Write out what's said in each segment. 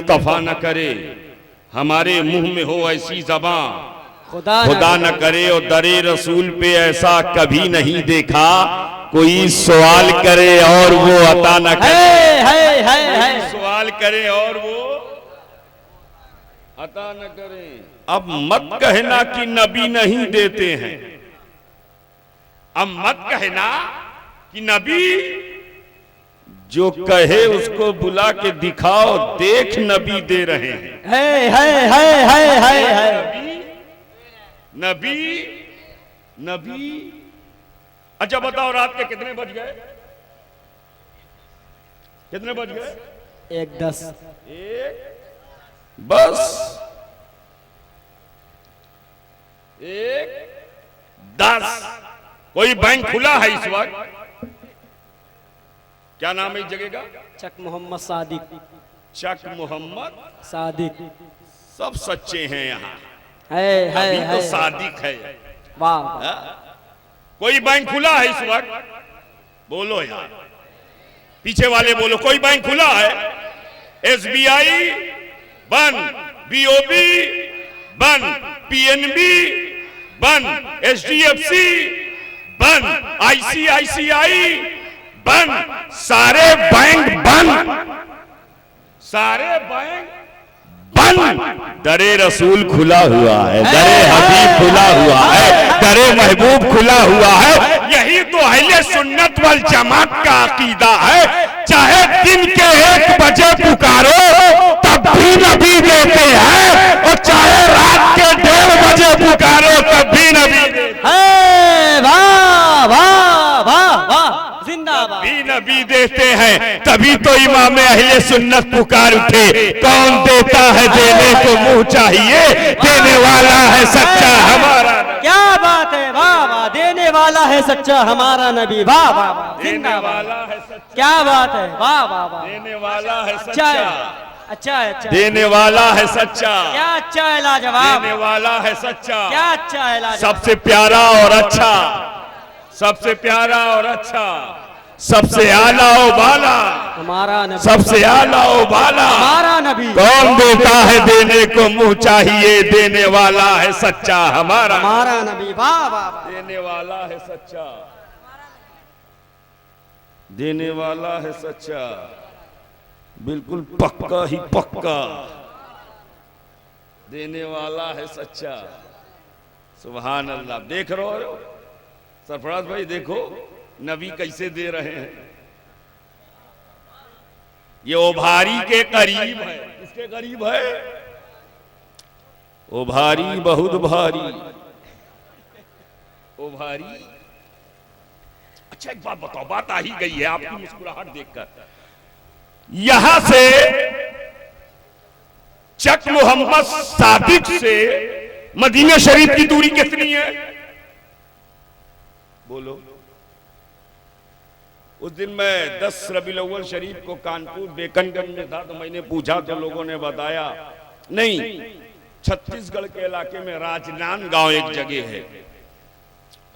मुस्तफा न करे हमारे मुंह में हो ऐसी ज़बान, खुदा न करे और दरे रसूल पे ऐसा कभी नहीं देखा, कोई सवाल करे और वो अता न करे, सवाल करे और वो अता न करे। अब मत कहना कि नबी नहीं देते हैं, अब मत कहना कि नबी, जो कहे उसको बुला के दिखाओ, देख नबी दे रहे हैं। नबी नबी। अच्छा बताओ रात के कितने बज गए? कितने बज गए? 1:10। बस 1:10। कोई बैंक खुला है इस वक्त? क्या नाम है इस जगह का? चक मोहम्मद सादिक। चक मोहम्मद सादिक। सब सच्चे हैं यहाँ, अभी तो सादिक है। वाह। कोई बैंक खुला है इस वक्त? बोलो यार, पीछे वाले बोलो, कोई बैंक खुला है? SBI बंद, BOB बंद, PNB बंद, HDFC बंद, ICICI बंद, सारे बैंक बंद, सारे बैंक बंद। दरे रसूल खुला हुआ है, दरे हबीब खुला हुआ है, दरे महबूब खुला हुआ है। यही तो अहले सुन्नत वल जमात का अकीदा है। चाहे दिन के 1 बजे पुकारो तब भी नबी देते हैं, और चाहे रात के 1:30 बजे पुकारो तब भी नबी देते हैं। वाह वाह वाह वाह, जिंदाबाद। भी नबी देते हैं, तभी तो इमाम अहले सुन्नत पुकार उठे, कौन देता है देने को मुंह चाहिए, देने वाला है सच्चा हमारा। क्या बात है, वाह वाह, देने वाला है सच्चा हमारा नबी, वाह वाह वाह, देने वाला है सच्चा, क्या बात है, वाह वाह वाह, देने वाला है अच्छा सच्चा, है, अच्छा है, अच्छा है, देने वाला है सच्चा, क्या अच्छा है, लाजवाब, देने वाला है सच्चा, क्या अच्छा है, लाजवाब, सबसे प्यारा और अच्छा, सबसे प्यारा और अच्छा, सबसे आला ओ बाला हमारा नबी, सबसे आला ओ बाला हमारा नबी। कौन देता है देने को मुंह चाहिए, देने वाला है सच्चा हमारा नबी, वाह वाह, देने वाला है सच्चा, देने वाला है सच्चा, बिल्कुल पक्का ही पक्का, देने वाला है सच्चा। सुभान अल्लाह। देख रहे हो सरफराज भाई, देखो नबी कैसे दे रहे हैं। ये ओभारी के करीब है, किसके करीब है? ओभारी बहुत भारी, ओभारी। अच्छा एक बात बताओ, बात आ ही गई है आपकी मुस्कुराहट देखकर। यहां से चक मोहम्मद सादिक से मदीना शरीफ की दूरी कितनी है? बोलो। उस दिन मैं 10 रबीउल अव्वल शरीफ को कानपुर बेकनगंज में था, तो मैंने पूछा तो लोगों ने बताया नहीं, छत्तीसगढ़ के इलाके में राजनांद गांव एक जगह है,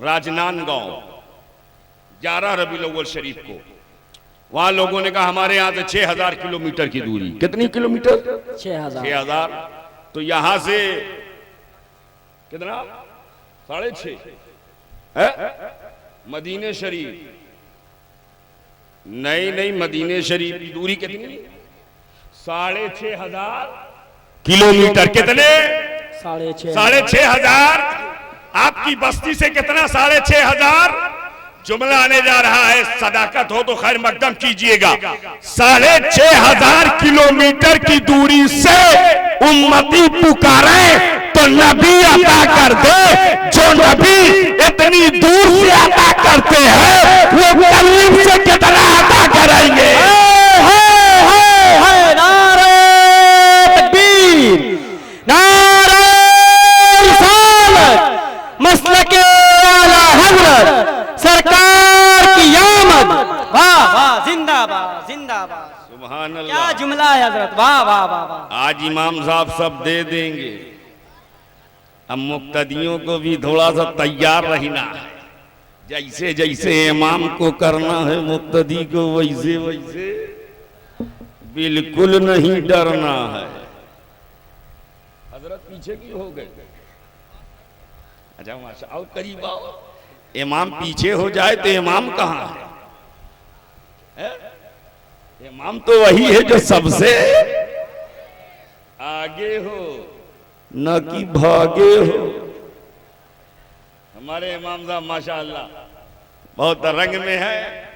राजनांद गांव, 11 रबीउल अव्वल शरीफ को। वहां लोगों ने कहा हमारे यहां से 6000 किलोमीटर की दूरी। कितनी किलोमीटर? 6000। तो यहां से कितना? 6.5 मदीने शरीफ। नहीं, मदीने शरीफ की दूरी कितनी? 6,500 किलोमीटर। कितने? 6,500। आपकी बस्ती से कितना? 6,500। जुमला आने जा रहा है, सदाकत हो तो खैर मकदम कीजिएगा। 6,500 किलोमीटर की दूरी से उम्मती पुकारे तो नबी अता कर दे। जो नबी इतनी दूर से अता करते हैं, वो करीब से कितना अता करेंगे? नारे तकबीर, नारे रिसालत, मसलके आला हज़रत, सरकार की आमद, वाह वाह, जिंदाबाद जिंदाबाद, सुभान अल्लाह। क्या जुमला है हजरत, वाह वाह वाह वाह। आज इमाम साहब सब दे देंगे, अब मुक्तदियों को भी थोड़ा सा तैयार रहना है। जैसे जैसे इमाम को करना है मुक्तदी को वैसे वैसे बिल्कुल नहीं डरना है। हजरत पीछे की हो गए। अच्छा माशा, और करीब आओ। इमाम पीछे हो जाए तो इमाम कहाँ है? इमाम तो वही है जो सबसे आगे हो, न कि भागे हो। हमारे इमाम साहब माशाअल्लाह बहुत रंग में है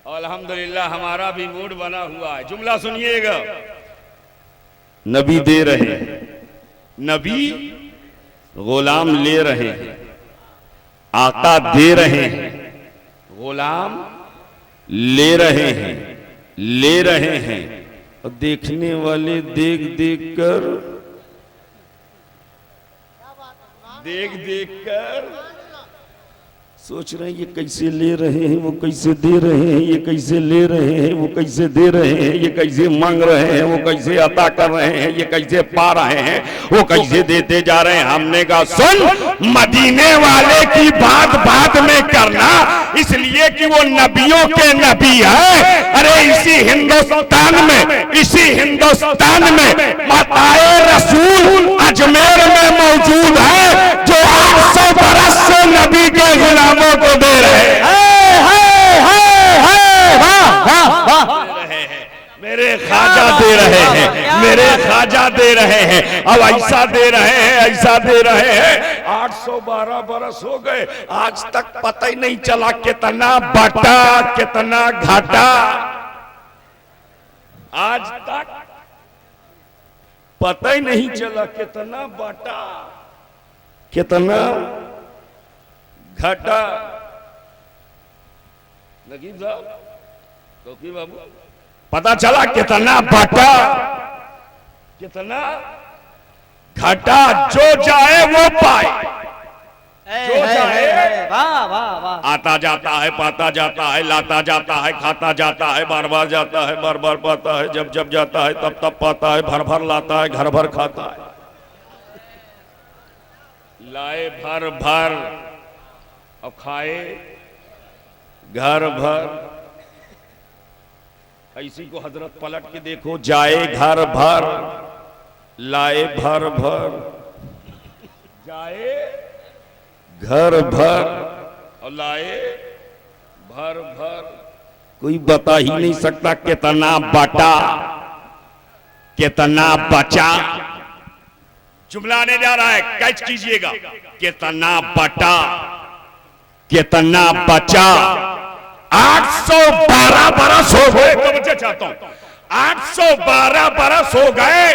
और अल्हम्दुलिल्लाह हमारा भी मूड बना हुआ है। जुमला सुनिएगा। नबी दे रहे हैं, नबी गुलाम ले रहे हैं, आका दे रहे हैं, गुलाम ले रहे हैं, ले रहे हैं। और देखने वाले देख देख कर सोच रहे हैं ये कैसे ले रहे हैं, वो कैसे दे रहे हैं, ये कैसे ले रहे हैं, वो कैसे दे रहे हैं, ये कैसे मांग रहे हैं, वो कैसे अता कर रहे हैं, ये कैसे पा रहे हैं, वो कैसे देते जा रहे हैं। हमने कहा सुन, मदीने वाले की बात बात में करना, इसलिए कि वो नबियों के नबी है। अरे इसी हिंदुस्तान में माताए रसूल अजमेर में मौजूद है, जो 800 बरस से नबी के गुलामों को दे रहे हैं। मेरे ख्वाजा दे रहे हैं, मेरे ख्वाजा दे रहे हैं। अब ऐसा दे रहे हैं, ऐसा दे रहे हैं। 812 बरस हो गए, आज तक पता ही नहीं चला कितना बाटा कितना घाटा। आज तक पता ही नहीं चला कितना बाटा कितना घाटा। नकीब साहब, तौकीर बाबू, पता चला कितना बाटा कितना घाटा। जो जाए वो पाए, जो जाए वाह वाह वाह। आता जाता है, पाता जाता है, लाता जाता है, खाता जाता है, बार बार जाता है, बार बार पाता है, जब जब जाता है तब तब पाता है, भर भर लाता है, घर भर खाता है। लाए भर भर और खाए घर भर। इसी को हजरत पलट के देखो, जाए घर भर, लाए भर भर, जाए घर भर और लाए भर भर। कोई बता ही नहीं सकता कितना बटा कितना बचा। जुमला आने जा रहा है, कैच कीजिएगा। कितना बटा कितना बचा। 812 बरस हो गए, तवज्जो चाहता हूं। 812 बरस हो गए,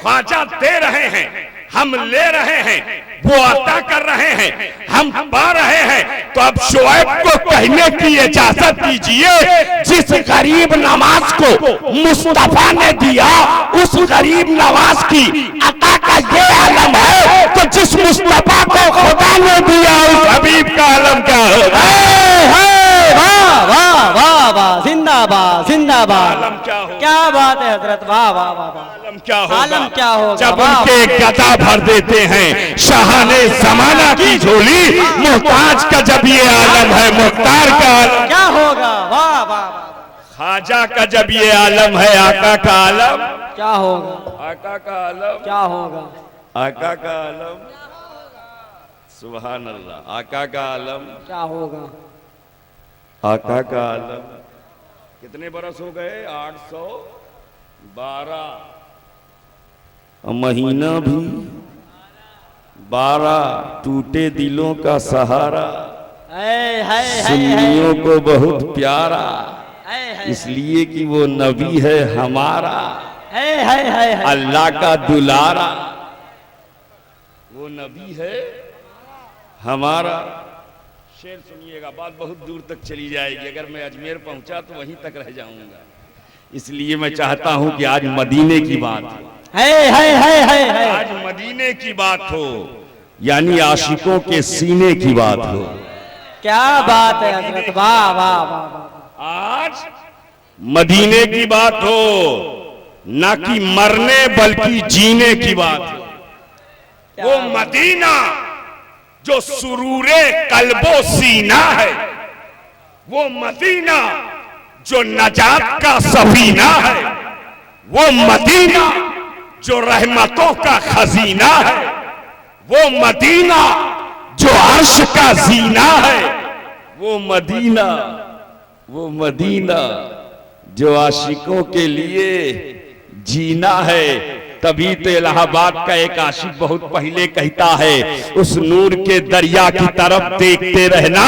ख्वाजा दे रहे हैं, हम ले रहे हैं, वो अता कर रहे हैं, हम पा रहे हैं। तो अब शुएब को कहने की इजाजत दीजिए, जिस गरीब नवाज को मुस्तफा ने दिया, उस गरीब नवाज की अता का ये आलम है, तो जिस मुस्तफा को खुदा ने दिया, उस हबीब का आलम क्या होगा? वाह वाह वाह वाह, जिंदाबाद जिंदाबाद। आलम क्या होगा? क्या बात है हजरत, वाह वाह वाह वाह। आलम क्या होगा? आलम क्या होगा? जब उनके गदा भर देते हैं शाहाने जमाना की झोली, मुहताज का जब ये आलम है, मुख्तार का आलम क्या होगा? वाह वाह वाह। ख्वाजा का जब ये आलम है, आका का आलम क्या होगा? आका का आलम क्या होगा? आका का आलम। सुभान अल्लाह। आका का आलम, क्या होगा? आका का आलम। कितने बरस हो गए? 812। महीना भी 12। टूटे दिलों का सहारा, सुन्नियों को बहुत प्यारा, इसलिए कि वो नबी है हमारा, अल्लाह का दुलारा। वो नबी है हमारा। शेर सुनिएगा, बात बहुत दूर तक चली जाएगी। अगर मैं अजमेर पहुंचा तो वहीं तक रह जाऊंगा, इसलिए मैं चाहता हूं कि आज मदीने की बात हो। आज मदीने की बात हो, यानी आशिकों के सीने की बात हो। क्या बात है हजरत, वाह वाह वाह। आज मदीने की बात हो, ना कि मरने बल्कि जीने की बात हो। वो मदीना जो सुरूरे कल्बो सीना है, वो मदीना जो नजात का सफीना है, वो मदीना जो रहमतों का खजीना है, वो मदीना जो अर्श का जीना है, वो मदीना जो आशिकों के लिए जीना है। तभी तो इलाहाबाद का एक आशिक बहुत पहले कहता है, उस नूर के दरिया की तरफ देखते रहना,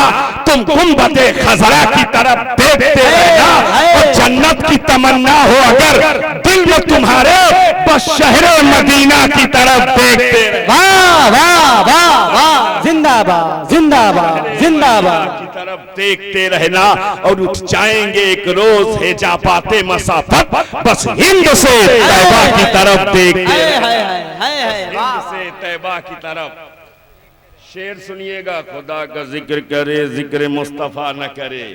तुम गुंबदे खजरा की तरफ देखते रहना, और जन्नत की तमन्ना हो अगर दिल में तुम्हारे, बस शहरे मदीना की तरफ देखते रहना। वाह वाह वाह वाह, जिंदाबाद जिंदाबाद जिंदाबाद की तरफ देखते रहना, और उठ जाएंगे एक रोज है जा पाते मसाफत, बस हिंद से तैबा की तरफ देखते हिंद से तैबा की तरफ। शेर सुनिएगा, खुदा का जिक्र करे जिक्र मुस्तफा न करे,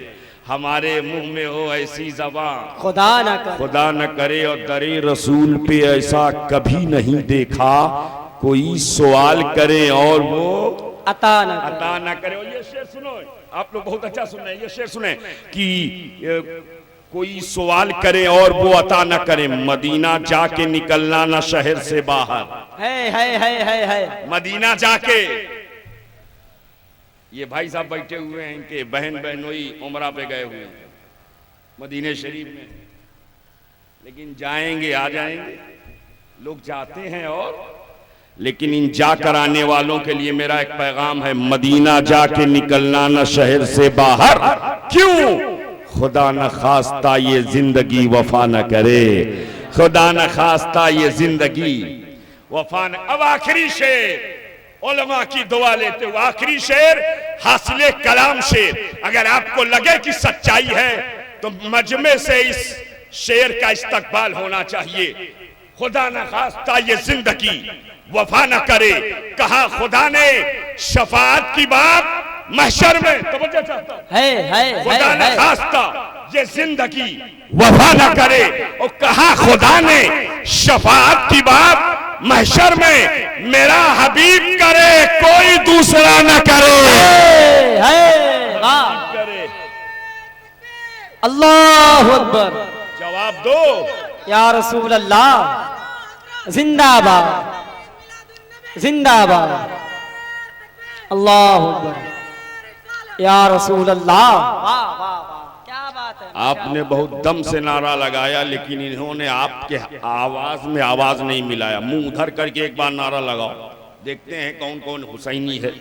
हमारे मुंह में हो ऐसी जबान खुदा न करे, और दरे रसूल पे ऐसा कभी नहीं देखा, कोई सवाल करे और वो अता न करे। और ये शेर सुनो, आप लोग बहुत अच्छा सुन रहे हैं, ये शेर सुने कि कोई सवाल करे और वो अता न करे, मदीना जाके निकलना ना शहर से बाहर। है मदीना जाके, ये भाई साहब बैठे हुए हैं, इनके बहन बहनोई उमरा पे गए हुए हैं मदीने शरीफ में, लेकिन जाएंगे आ जाएंगे, लोग जाते हैं और, लेकिन इन जाकर आने वालों के लिए मेरा एक पैगाम है, मदीना जाके निकलना न शहर से बाहर। क्यों? खुदा न खास्ता ये जिंदगी वफा न करे, खुदा न खास्ता ये जिंदगी वफा न। अब आखिरी शेर उलमा की दुआ लेते हुए, आखिरी शेर हासिले कलाम शेर। अगर आपको लगे कि सच्चाई है तो मजमे से इस शेर का इस्तकबाल होना चाहिए। खुदा न खास्ता ये जिंदगी वफा न करे, कहा खुदा ने शफाअत की बात महशर में, तवज्जो चाहता हूं, खुदा ने खास्ता ये जिंदगी वफा न करे, और कहा खुदा ने शफाअत की बात महशर में, मेरा हबीब करे कोई दूसरा न करे। अल्लाहु अकबर। जवाब दो या रसूल अल्लाह, जिंदाबाद जिंदाबाद, अल्लाहु अकबर या रसूल अल्लाह। वाह वाह वाह, क्या बात है। आपने बहुत दम से नारा लगाया, लेकिन इन्होंने आपके आवाज में आवाज नहीं मिलाया। मुंह उधर करके एक बार नारा लगाओ, देखते हैं कौन कौन हुसैनी है।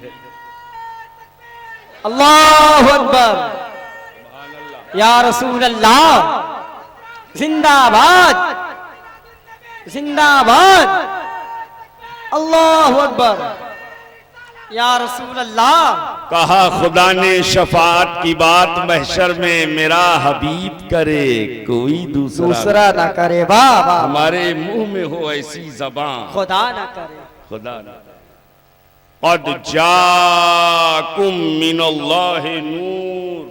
अल्लाहु अकबर या रसूल अल्लाह, जिंदाबाद जिंदाबाद, अल्लाहु अकबर या रसूल अल्लाह। कहा खुदा ने शफाअत की बात महशर में, मेरा हबीब करे कोई दूसरा ना करे। वाह वाह, हमारे मुंह में हो ऐसी जबान, खुदा ना करे, खुदा ना करे। क़द जाकुम मिनल्लाहि नूर,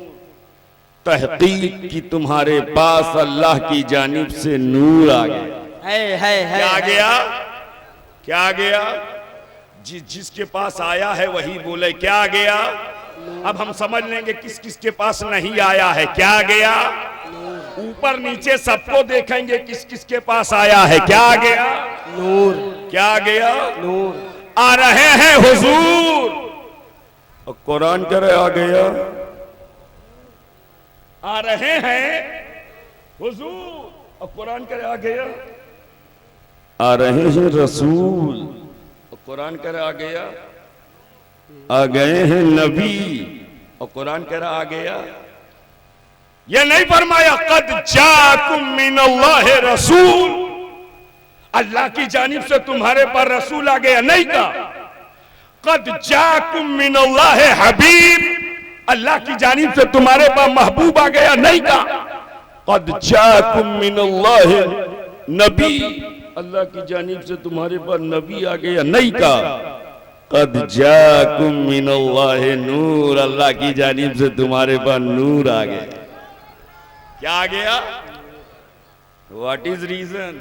तहकीक की तुम्हारे पास अल्लाह की जानिब से नूर आ गया। क्या आ गया? क्या आ गया? जिसके पास आया है वही बोले क्या आ गया। अब हम समझ लेंगे किस किस के पास नहीं आया है। क्या आ गया? ऊपर नीचे सबको देखेंगे किस किस के पास आया है। क्या आ गया? नूर। क्या आ गया? नूर। आ रहे हैं हुजूर, और कुरान कह रहे आ गया। आ रहे हैं हुजूर, और कुरान कह रहे आ गया। आ रहे हैं रसूल, और कुरान कह रहा आ गया। आ गए हैं नबी, और कुरान कह रहा आ गया। ये नहीं फरमाया क़द जाकुम मिनल्लाहि रसूल, अल्लाह की जानिब से तुम्हारे पर रसूल आ गया। नहीं कहा क़द जाकुम मिनल्लाहि हबीब, अल्लाह की जानिब से तुम्हारे पर महबूब आ गया। नहीं कहा क़द जाकुम मिनल्लाहि नबी, अल्लाह की जानिब से तुम्हारे पर नबी आ गया। नहीं कहा क़द जाकुम मिनल्लाहि नूर, अल्लाह की जानिब से तुम्हारे पर नूर आ गया। क्या आ गया? What is reason?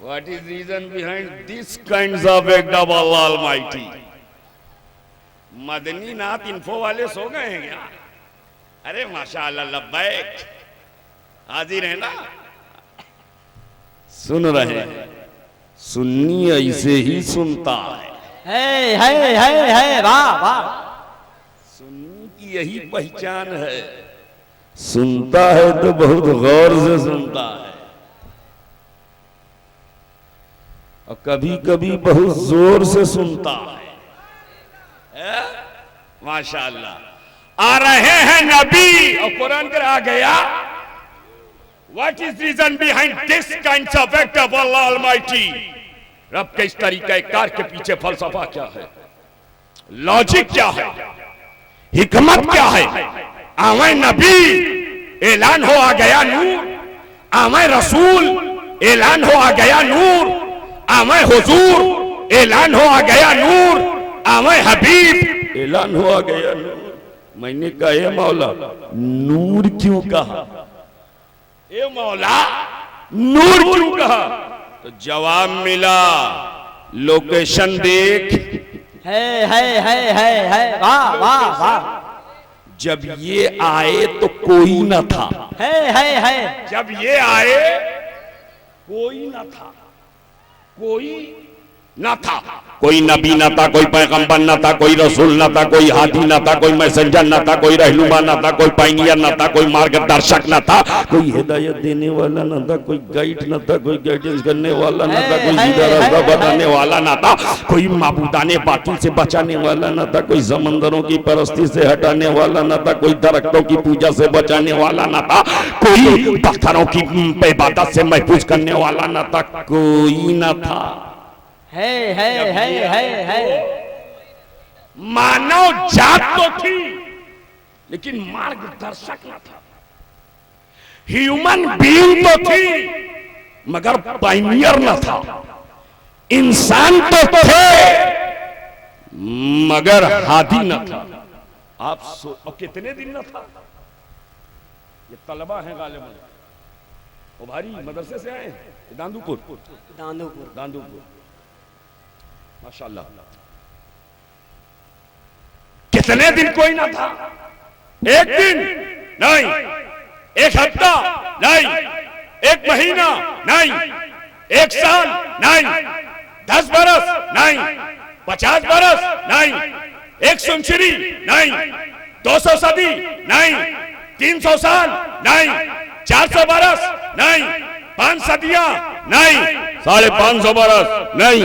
What is reason behind this kinds of act of Allah almighty? मदनी नाथ इन्फो वाले सो गए हैं क्या? अरे माशाअल्लाह, लब्बैक, हाजिर है ना? सुन रहे हैं, सुन्नी ऐसे ही सुनता है वाह वाह। सुन्नी की यही पहचान है, सुनता है तो बहुत गौर से सुनता है, और कभी कभी बहुत जोर से सुनता है। माशाअल्लाह। आ रहे हैं नबी और कुरान कर आ गया। What is reason behind this kinds of act of Allah Almighty? रब के इस तरीके कार के पीछे फलसफा क्या है, लॉजिक क्या है, हिकमत क्या है? आवे नबी, ऐलान हो आ गया नूर, आवे रसूल, ऐलान हो आ गया नूर, आवे हुजूर, ऐलान हो आ गया नूर, आवे हबीब, ऐलान हो आ गया नूर। मैंने कहा ए मौला नूर क्यों कहा, ए मौला नूर क्यों कहा? तो जवाब मिला, लोकेशन देख, है वाह वाह वाह। जब ये आए तो कोई न था, है जब ये आए कोई न था, कोई न था, कोई नबी न था, कोई पैगंबर न था, कोई रसूल न था, कोई हादी न था, कोई मैसेंजर न था, कोई रहनुमा न था, कोई पायनियर न था, कोई मार्गदर्शक न था, कोई हिदायत देने वाला न था, कोई गाइड न था, कोई गाइडेंस करने वाला न था, कोई सीधा रास्ता बताने वाला न था, कोई माबूदाने बातिल से बचाने वाला न था, कोई समंदरों की परस्ती से हटाने वाला न था, कोई दरख्तों की पूजा से बचाने वाला न था, कोई पत्थरों की इबादत से महफूज करने वाला न था, कोई न था। है मानव जात तो थी लेकिन मार्गदर्शक न था, ह्यूमन बीइंग तो थी मगर पायनियर न था, इंसान तो थे मगर हादी न था। आप और कितने दिन न था? ये तलबा हैं गालिबन, वो भारी मदरसे से आए हैं, दांदूपुर माशाल्लाह। कितने दिन कोई ना था? एक दिन नहीं, एक हफ्ता नहीं, एक महीना नहीं, एक साल नहीं, 10 बरस नहीं, 50 बरस नहीं, 1 सेंचुरी नहीं, 200 सदी नहीं, 300 साल नहीं, 400 बरस नहीं, 5 सदियां नहीं, 550 बरस नहीं,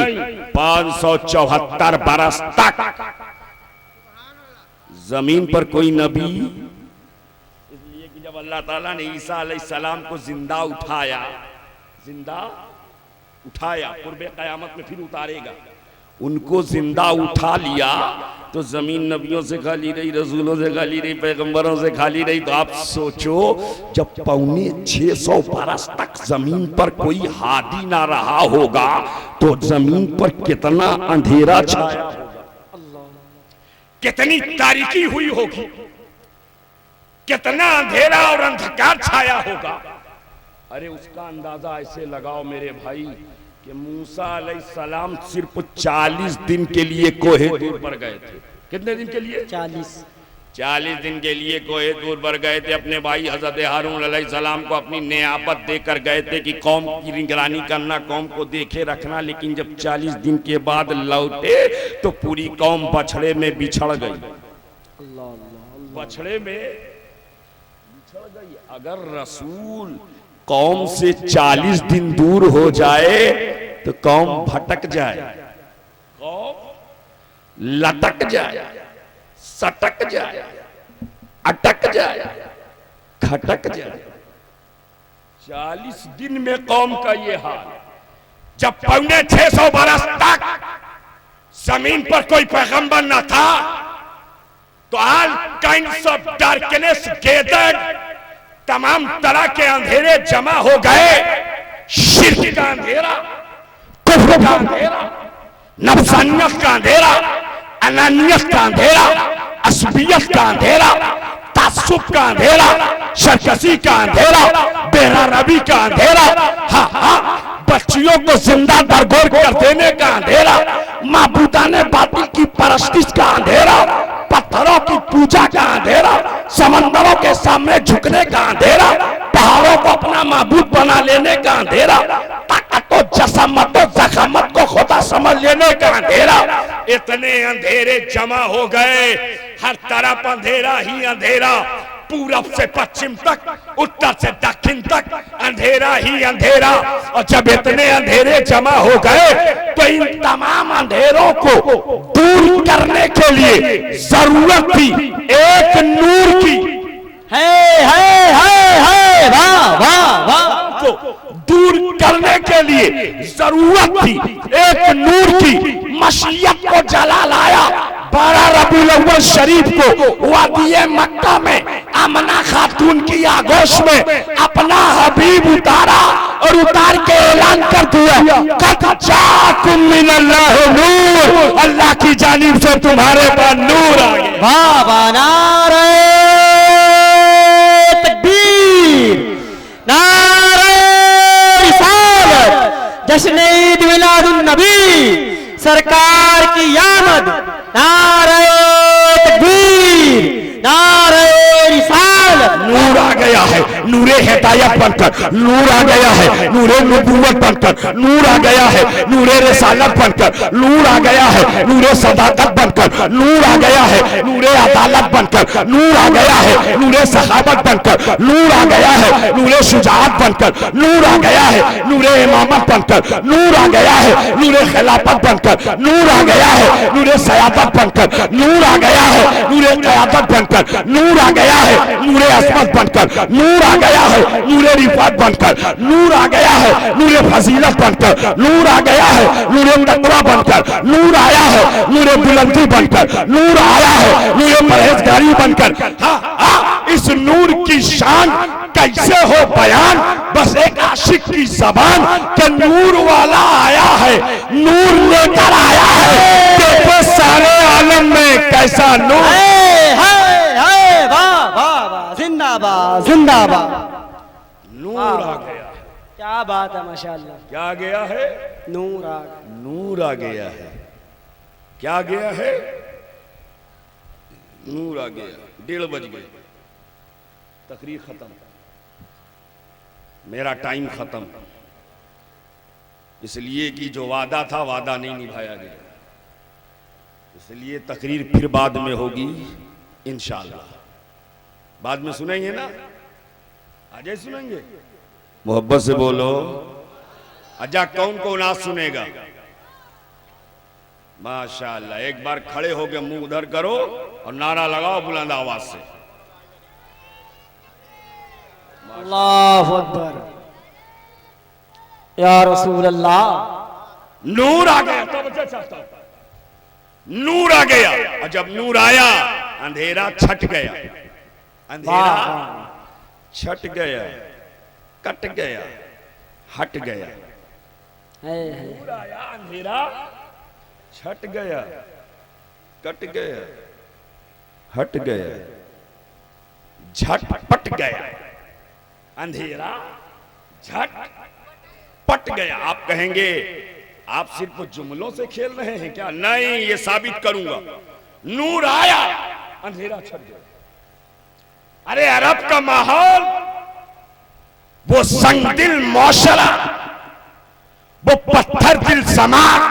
574 बरस तक जमीन पर कोई नबी, इसलिए कि जब अल्लाह ताला ने ईसा अलैहिस्सलाम को जिंदा उठाया कुर्बे कयामत में फिर उतारेगा, उनको जिंदा उठा लिया तो जमीन नबियों से खाली रही, रसूलों से खाली रही, पैगंबरों से खाली रही। तो आप सोचो जब 650 बरस तक जमीन पर कोई हादी ना रहा होगा तो जमीन पर कितना अंधेरा छाया होगा, कितनी तारीकी हुई होगी, कितना अंधेरा और अंधकार छाया होगा। अरे उसका अंदाजा ऐसे लगाओ मेरे भाई कि मूसा अलैहिस्सलाम सिर्फ 40 दिन के लिए कोहे दूर पर गए थे। कितने दिन के लिए? 40 दिन के लिए कोहे दूर पर गए थे। अपने भाई हजरत हारून अलैहिस्सलाम को अपनी नियाबत देकर गए थे कि कौम की निगरानी करना, कौम को देखे रखना। लेकिन जब 40 दिन के बाद लौटे तो पूरी कौम बछड़े में बिछड़ गई, बछड़े में बिछड़ गई। अगर रसूल कौम से 40 दिन दूर हो जाए तो कौम भटक जाए, कौम लटक जाए, सटक जाए, अटक जाए, खटक जाए। 40 दिन में कौम का ये हाल। जब 650 बरस तक जमीन पर कोई पैगंबर न था तो all kinds of darkness gathered, तमाम तरह के अंधेरे जमा हो गए। शिर्क का अंधेरा, कुफ्र का अंधेरा, नफसानियत का अंधेरा, अनानियत का अंधेरा, असबियत का अंधेरा, तासुब का अंधेरा, सरकशी का अंधेरा, बेरारबी का अंधेरा, बच्चियों को जिंदा दरगोर कर देने का अंधेरा, माबूदाने बातिल की परस्तिश का अंधेरा, पत्थरों की पूजा का अंधेरा, समंदरों के सामने झुकने का अंधेरा, पहाड़ों को अपना माबूद बना लेने का अंधेरा, लेने का अंधेरा। इतने अंधेरे जमा हो गए, हर तरफ अंधेरा ही अंधेरा, पूरब से पश्चिम तक, उत्तर से दक्षिण तक अंधेरा ही अंधेरा। और जब इतने अंधेरे जमा हो गए तो इन तमाम अंधेरों को दूर करने के लिए जरूरत थी एक नूर की। है वाह वाह वाह। को दूर करने के लिए जरूरत थी एक नूर की। मशीयत को जला लाया 12 रबीउल अव्वल शरीफ को वादिये मक्का में आमना खातून की आगोश में अपना हबीब उतारा और उतार के ऐलान कर दिया, कद जाकुम मिनल्लाहि नूर, अल्लाह की जानिब से तुम्हारे पास नूर आ गया। वाह वाह, नारे तकबीर, नारे रिसालत, जश्न ईद मिलादुन नबी, सरकार की आमद, नारे तकबीर, नारे रिसालत। नूर आ गया है, नूरे हिदायत बनकर, नूर आ गया है नूरे नबूवत बनकर, नूर आ गया है नूरे रिसालत बनकर, नूर आ गया है नूरे सदाकत बनकर, नूर आ गया है नूरे अदालत बनकर, नूर आ गया है नूरे सहाबत बनकर, नूर आ गया है नूरे शुजाअत बनकर, नूर आ गया है नूरे इमामत बनकर, नूर आ गया है नूरे खिलाफत बनकर, नूर आ गया है नूरे सयादत बनकर, नूर आ गया है नूरे क़यादत बनकर, नूर आ गया है नूरे असमत बनकर, नूर आ गया है नूरे रिफात बनकर, नूर आ गया है नूरे फजीलत बनकर, नूर आ गया है नूरे तकवा बनकर, नूर आया है नूरे बुलंदी बनकर, नूर आया है नूरे परहेजगारी बनकर। हाँ, इस नूर की शान कैसे हो बयान, बस एक आशिक की जबान के नूर वाला आया है, नूर लेकर आया है। देखो सारे आलम में कैसा नूर। वाह वाह वाह, जिंदाबाद जिंदाबाद। नूर आ गया, क्या बात है, माशाल्लाह। क्या आ गया है? नूर आ गया, नूर आ गया है। क्या गया है? नूर आ गया। 1:30 बज गए, तकरीर खत्म, मेरा टाइम खत्म, इसलिए कि जो वादा था वादा नहीं निभाया गया, इसलिए तकरीर फिर बाद में होगी इंशाअल्लाह। बाद में सुनेंगे ना, आज सुनेंगे, मोहब्बत से बोलो। अजा कौन कौन आज सुनेगा? माशाअल्लाह। एक बार खड़े होकर मुंह उधर करो और नारा लगाओ बुलंद आवाज से, अल्लाहु अकबर, या रसूल अल्लाह। नूर आ गया, तवज्जो चाहता हूं, नूर आ गया। और जब नूर आया अंधेरा छट गया, अंधेरा छट गया, कट गया, हट गया। नूर आया, अंधेरा छट गया, कट गया, हट गया, झटपट गया, अंधेरा झटपट गया। आप कहेंगे आप सिर्फ जुमलों से खेल रहे हैं क्या? नहीं, ये साबित करूंगा। नूर आया, अंधेरा छट गया। अरे अरब का माहौल, वो संगदिल मौशरा, वो पत्थर दिल समाज,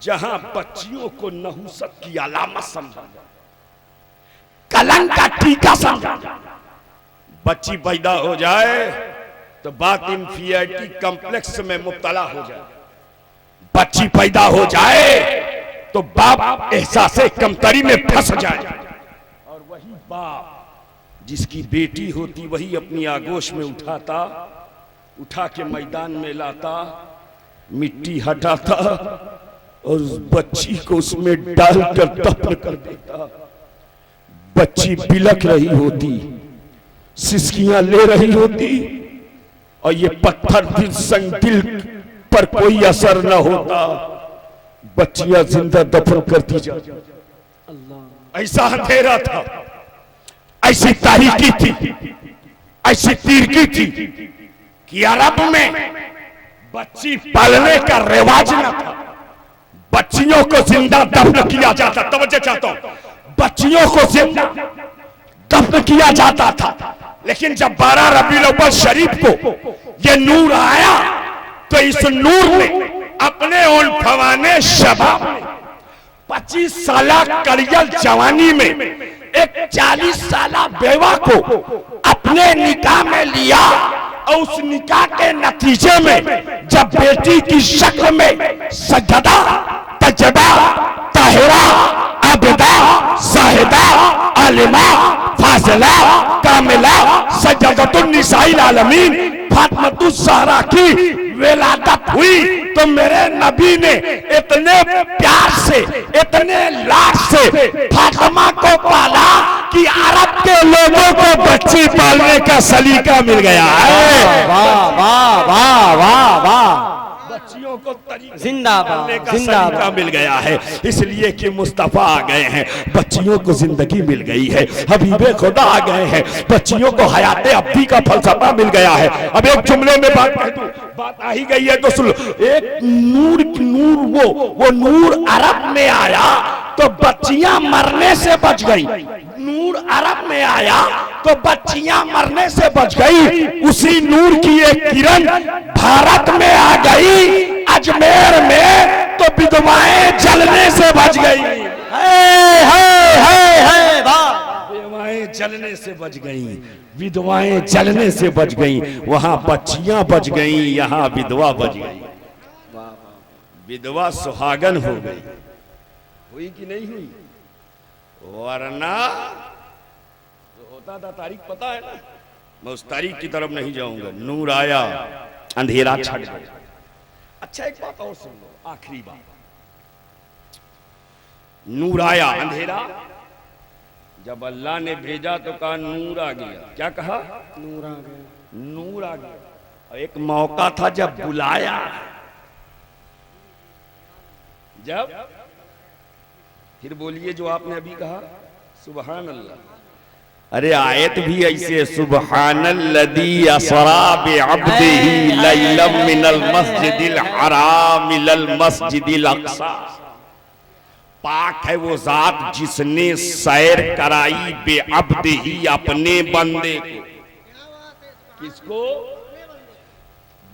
जहां बच्चियों को नहुसत की अलामत समझा, कलंक का टीका समझा। बच्ची पैदा हो जाए तो बात इंफीरियरिटी कॉम्प्लेक्स में मुब्तला हो जाए, बच्ची पैदा हो जाए तो बाप एहसासे कमतरी में फंस जाए। और वही बाप जिसकी बेटी होती वही अपनी आगोश में उठाता, उठा के मैदान में लाता, मिट्टी हटाता और उस बच्ची को उसमें डालकर दफन कर देता। बच्ची बिलख रही होती, सिसकियां ले रही होती और ये पत्थर दिल संग दिल पर कोई असर न होता, बच्चियां जिंदा दफन करती जाती। ऐसा अंधेरा था, ऐसी तारीकी थी, ऐसी तीरकी थी कि अरब में बच्ची पालने का रिवाज न था। बच्चियों को जिंदा दफन किया जाता, तवज्जो चाहता हूं, बच्चियों को जिंदा दफन किया जाता था। लेकिन जब 12 रबीउल अव्वल शरीफ को ये नूर आया तो इस नूर ने अपने उन जवाने शबाब में 25 साल करियल जवानी में एक 40 साल बेवा को अपने निकाह में लिया और उस निकाह के नतीजे में जब बेटी की शक्ल में सजदा तजदा ताहिरा आबिदा साहिदा आलिमा फाजिला कामिला सज्जदतुन निसाइल आलमीन फातिमतुस ज़हरा की विलादत हुई तो मेरे नबी ने इतने प्यार से इतने लाड से फातिमा को पाला कि अरब के लोगों को बच्ची पालने का सलीका मिल गया है। वाह वाह वाह वाह वाह, बच्चियों को जिंदाबाद सलीका जिंदाबाद। मिल गया है, इसलिए कि मुस्तफा आ गए हैं, बच्चियों को जिंदगी मिल गई है, हबीबे खुदा आ गए हैं, बच्चियों को हयाते अब्दी का फलसफा मिल गया है। अब एक जुमले में बात कह दूं, बात आ ही गई है तो सुन। एक नूर वो नूर अरब में आया तो बच्चियां मरने से बच गई। नूर अरब में आया तो बच्चियां मरने से बच गई। उसी नूर की एक किरण भारत में आ गई, अजमेर में तो विधवाएं जलने से बच गई। विधवाएं जलने से बच गई, विधवाएं जलने से बच गई। वहां बच्चियां बच गई, यहाँ विधवा बच गई। विधवा सुहागन हो गई, हुई कि नहीं हुई? वरना होता था, तारीख पता है ना, मैं उस तारीख की तरफ नहीं जाऊंगा। नूर आया, अंधेरा छट गया। अच्छा एक बात और सुन लो, आखिरी बात। नूर आया, अंधेरा जब अल्लाह ने भेजा तो कहा नूर आ गया। क्या कहा? नूर आ गया, नूर आ गया। और एक मौका था जब बुलाया, जब फिर बोलिए जो आपने अभी कहा, सुबहान अल्लाह। अरे आयत भी ऐसे, सुबहानल्लज़ी असरा बिअब्दिही लैलन मिनल मस्जिदिल हराम इलल मस्जिदिल अक़सा। पाक है वो जात जिसने सैर कराई बेअब्दिही, अपने बंदे को। किसको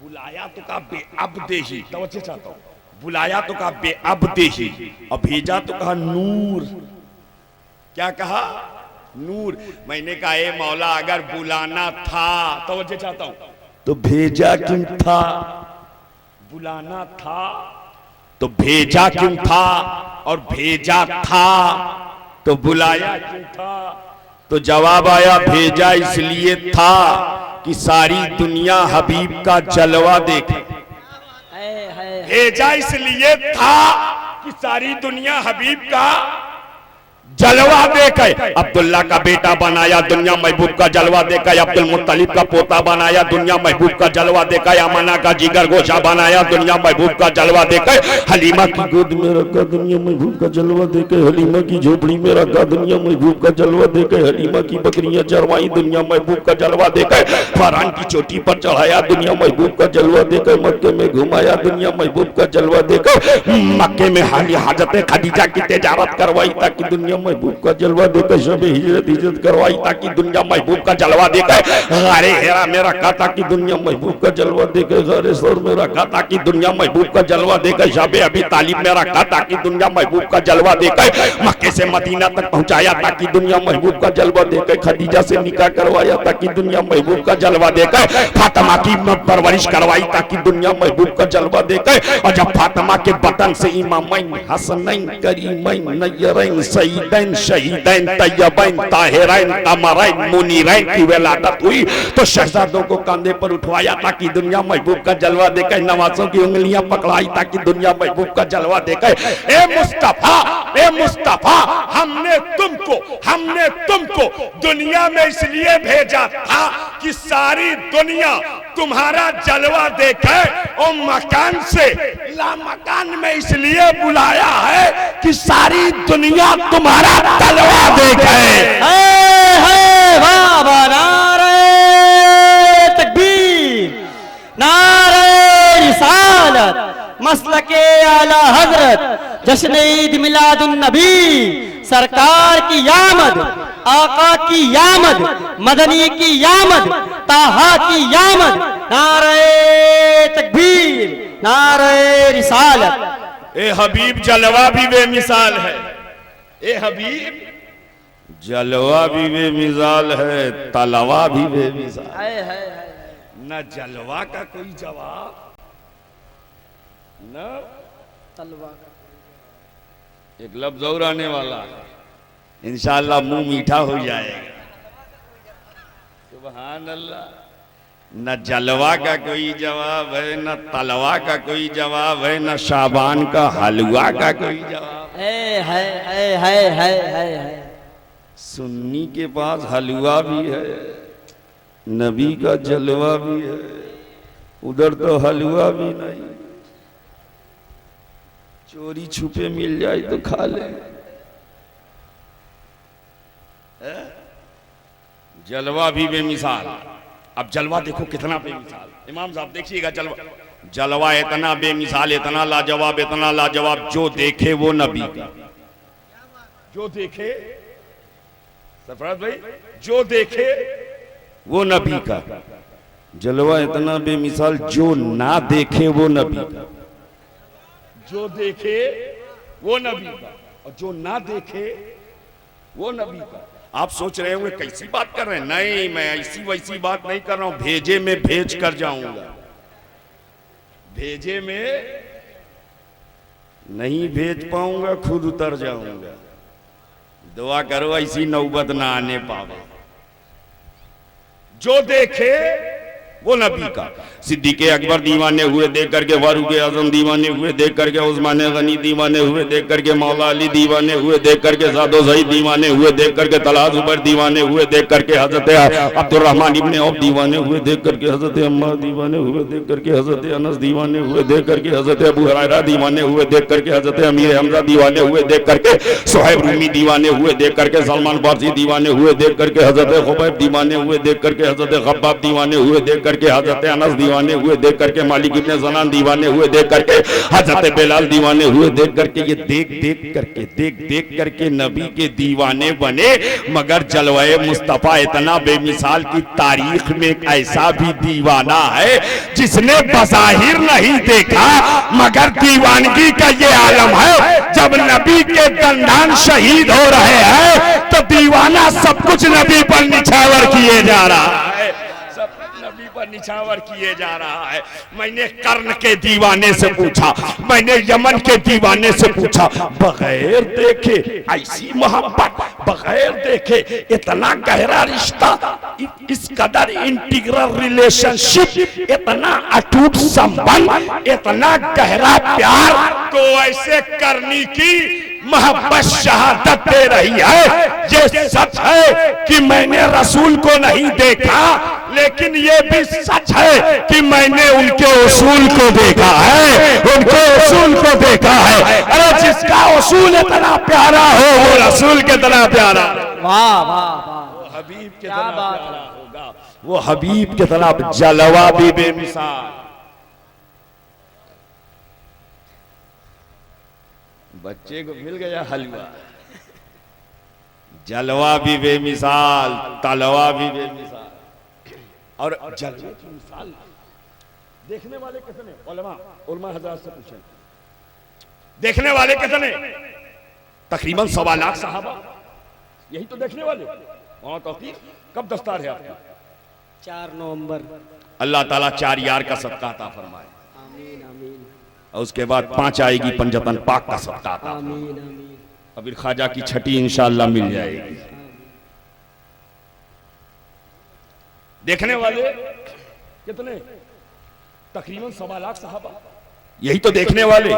बुलाया तो कहा बेअब्दिही, तवज्जो चाहता हूं। बुलाया तो कहा बेअब्दिही और भेजा तो कहा नूर। क्या कहा? नूर। मैंने कहा ए मौला, अगर बुलाना था, तवज्जो चाहता हूं, तो भेजा क्यों था? बुलाना था तो भेजा क्यों था? और भेजा था तो बुलाया क्यों था? तो जवाब आया, भेजा इसलिए था कि सारी दुनिया हबीब का जलवा देखे। भेजा इसलिए था कि सारी दुनिया हबीब का जलवा देखे। अब्दुल्ला का बेटा बनाया, दुनिया महबूब का जलवा देखा। अब्दुल मुत्तलिब का पोता बनाया, दुनिया महबूब का जलवा देखा। अमना का जिगर गोशा बनाया, दुनिया महबूब का जलवा देखा। हलीमा की गोद में रखा, दुनिया महबूब का जलवा देखे। हलीमा की झोपड़ी में रखा, दुनिया महबूब का जलवा देखे। हलीमा की बकरियां चरवाई, दुनिया महबूब का जलवा देखे। फरहान की चोटी पर चढ़ाया, दुनिया महबूब का जलवा देखे। मक्के में घुमाया, दुनिया महबूब का जलवा देखे। मक्के में हाली हाजत खदीजा की तिजारत करवाई ताकि दुनिया महबूब का जलवा देकर शब हिजरत करवाई ताकि दुनिया महबूब का जलवा देकर गारे हेरा में रखा ताकि दुनिया महबूब का जलवा देकर गारे सौर में रखा ताकि दुनिया महबूब का जलवा देकर शब अबी तालिब में रखा ताकि दुनिया महबूब का जलवा देकर मक्के से मदीना तक पहुंचाया ताकि दुनिया महबूब का जलवा देकर खदीजा से निकाह करवाया ताकि दुनिया महबूब का जलवा देकर फातिमा की परवरिश करवाई ताकि दुनिया महबूब का जलवा देकर। और जब फातिमा के बतन से इमामैन हसनैन करीमैन नय्यरैन सईदैन शहीदैन तैयबैन ताहिरैन तमरैन मुनीरैन की विलादत हुई तो शहजादों को कंधे पर उठवाया ताकि दुनिया महबूब का जलवा देकर नवाजों की उंगलियां पकड़ाई ताकि दुनिया महबूब का जलवा देकर। ए मुस्तफा, हमने तुमको दुनिया में इसलिए भेजा था कि सारी दुनिया तुम्हारा जलवा देखे और मकान से लामकान में इसलिए बुलाया है कि सारी दुनिया तुम्हारा जलवा देखे। बाबा नारे तकबीर, नारे रिसालत, मसलके आला हजरत, जश्न ईद मिलादुन नबी, सरकार की आमद, आका की आमद, मदनी की आमद, ताहा की आमद। नारे तकबीर, नारे रिसालत। ए हबीब जलवा भी बेमिसाल है, ए हबीब जलवा भी बेमिसाल है, तलवा भी बेमिसाल है। न जलवा का कोई जवाब न तलवा का। एक लफ्ज और आने वाला है, इंशाअल्लाह मुंह मीठा हो जाएगा। सुभान अल्लाह। न जलवा का कोई जवाब है, न तलवा का कोई जवाब है, न शाबान का हलवा का कोई जवाब है। सुन्नी के पास हलवा भी है, नबी का जलवा भी है, उधर तो हलवा भी नहीं। चोरी छुपे मिल जाए तो खा ले। जलवा भी बेमिसाल। अब जलवा देखो कितना बेमिसाल। इमाम साहब देखिएगा जलवा, जलवा इतना बेमिसाल, इतना लाजवाब, इतना लाजवाब, जो देखे वो नबी का। जो देखे सरफराज भाई, जो देखे वो नबी का। जलवा इतना बेमिसाल, जो ना देखे वो नबी का। जो देखे वो नबी का और जो ना देखे वो नबी का। आप सोच रहे होंगे कैसी बात कर रहे हैं? नहीं, मैं ऐसी वैसी बात नहीं कर रहा हूं। भेजे में भेज कर जाऊंगा, भेजे में नहीं भेज पाऊंगा, खुद उतर जाऊंगा। दुआ करो ऐसी नौबत ना आने पावे। जो देखे वो नबी का। सिद्दीक़ अकबर दीवाने हुए देख करके, फारूक आज़म दीवाने हुए देख करके, उस्मान गनी दीवाने हुए देख करके, मौला अली दीवाने हुए देख करके, सादो सईद दीवाने हुए देख करके, तलहा ज़ुबैर दीवाने हुए देख करके, हज़रत अब्दुर्रहमान इब्ने औफ दीवाने हुए देख करके, हज़रत अम्मार दीवाने हुए देख करके, हज़रत अनस दीवाने हुए देख करके, हज़रत अबू हुरैरा दीवाने हुए देख करके, हज़रत अमीर हमज़ा दीवाने हुए देख करके, सुहैब रूमी दीवाने हुए देख करके, सलमान फारसी दीवाने हुए देख करके, हज़रत खुबैब दीवाने हुए देख करके, हज़रत खब्बाब दीवाने हुए देख करके, हज़रत अनस दीवाने हुए देख करके, मालिक इब्ने ज़नान दीवाने हुए देख करके, हज़रत बिलाल दीवाने हुए देख करके। ये देख देख करके नबी के दीवाने बने। मगर जलवाए मुस्तफा इतना बेमिसाल की तारीख में एक ऐसा भी दीवाना है जिसने बज़ाहिर नहीं देखा, मगर दीवानगी का ये आलम है। जब नबी के दंडान शहीद हो रहे हैं तो दीवाना सब कुछ नबी पर निछावर किए जा रहा है, निछावर किए जा रहा है। मैंने कर्ण के दीवाने से पूछा, मैंने यमन के दीवाने से पूछा, बगैर देखे ऐसी मोहब्बत, बगैर देखे इतना गहरा रिश्ता, इस कदर इंटीग्रल रिलेशनशिप, इतना अटूट संबंध, इतना गहरा प्यार, तो ऐसे करनी की मोहब्बत शहादत दे रही है। ये सच है कि मैंने रसूल को नहीं देखा, लेकिन ये भी सच है कि मैंने उनके उसूल को देखा है, उनके उसूल को देखा है। अरे जिसका उसूल इतना प्यारा हो वो रसूल कितना प्यारा। वाह वाह वाह, वो हबीब कितना प्यारा होगा, वो हबीब कितना जलवा भी बेमिसाल। बच्चे को मिल गया हलवा, जलवा भी बेमिसाल, तलवा भी बेमिसाल। और जलवे की मिसाल देखने वाले कितने? उलमा हज़रात से पूछें, देखने वाले कितने? तकरीबन 1.25 लाख सहाबा, यही तो देखने वाले। वहां तौफीक कब दस्तार है आपकी? 4 नवंबर। अल्लाह ताला 4 यार का सदका अता फरमाए। आमीन आमीन। और उसके बाद 5 आएगी पंजतन पाक का सदका अता। आमीन आमीन। अबीर ख्वाजा की छठी इंशाअल्लाह मिल जाएगी। देखने वाले कितने? तकरीबन 1.25 लाख सहाबा, यही तो देखने वाले।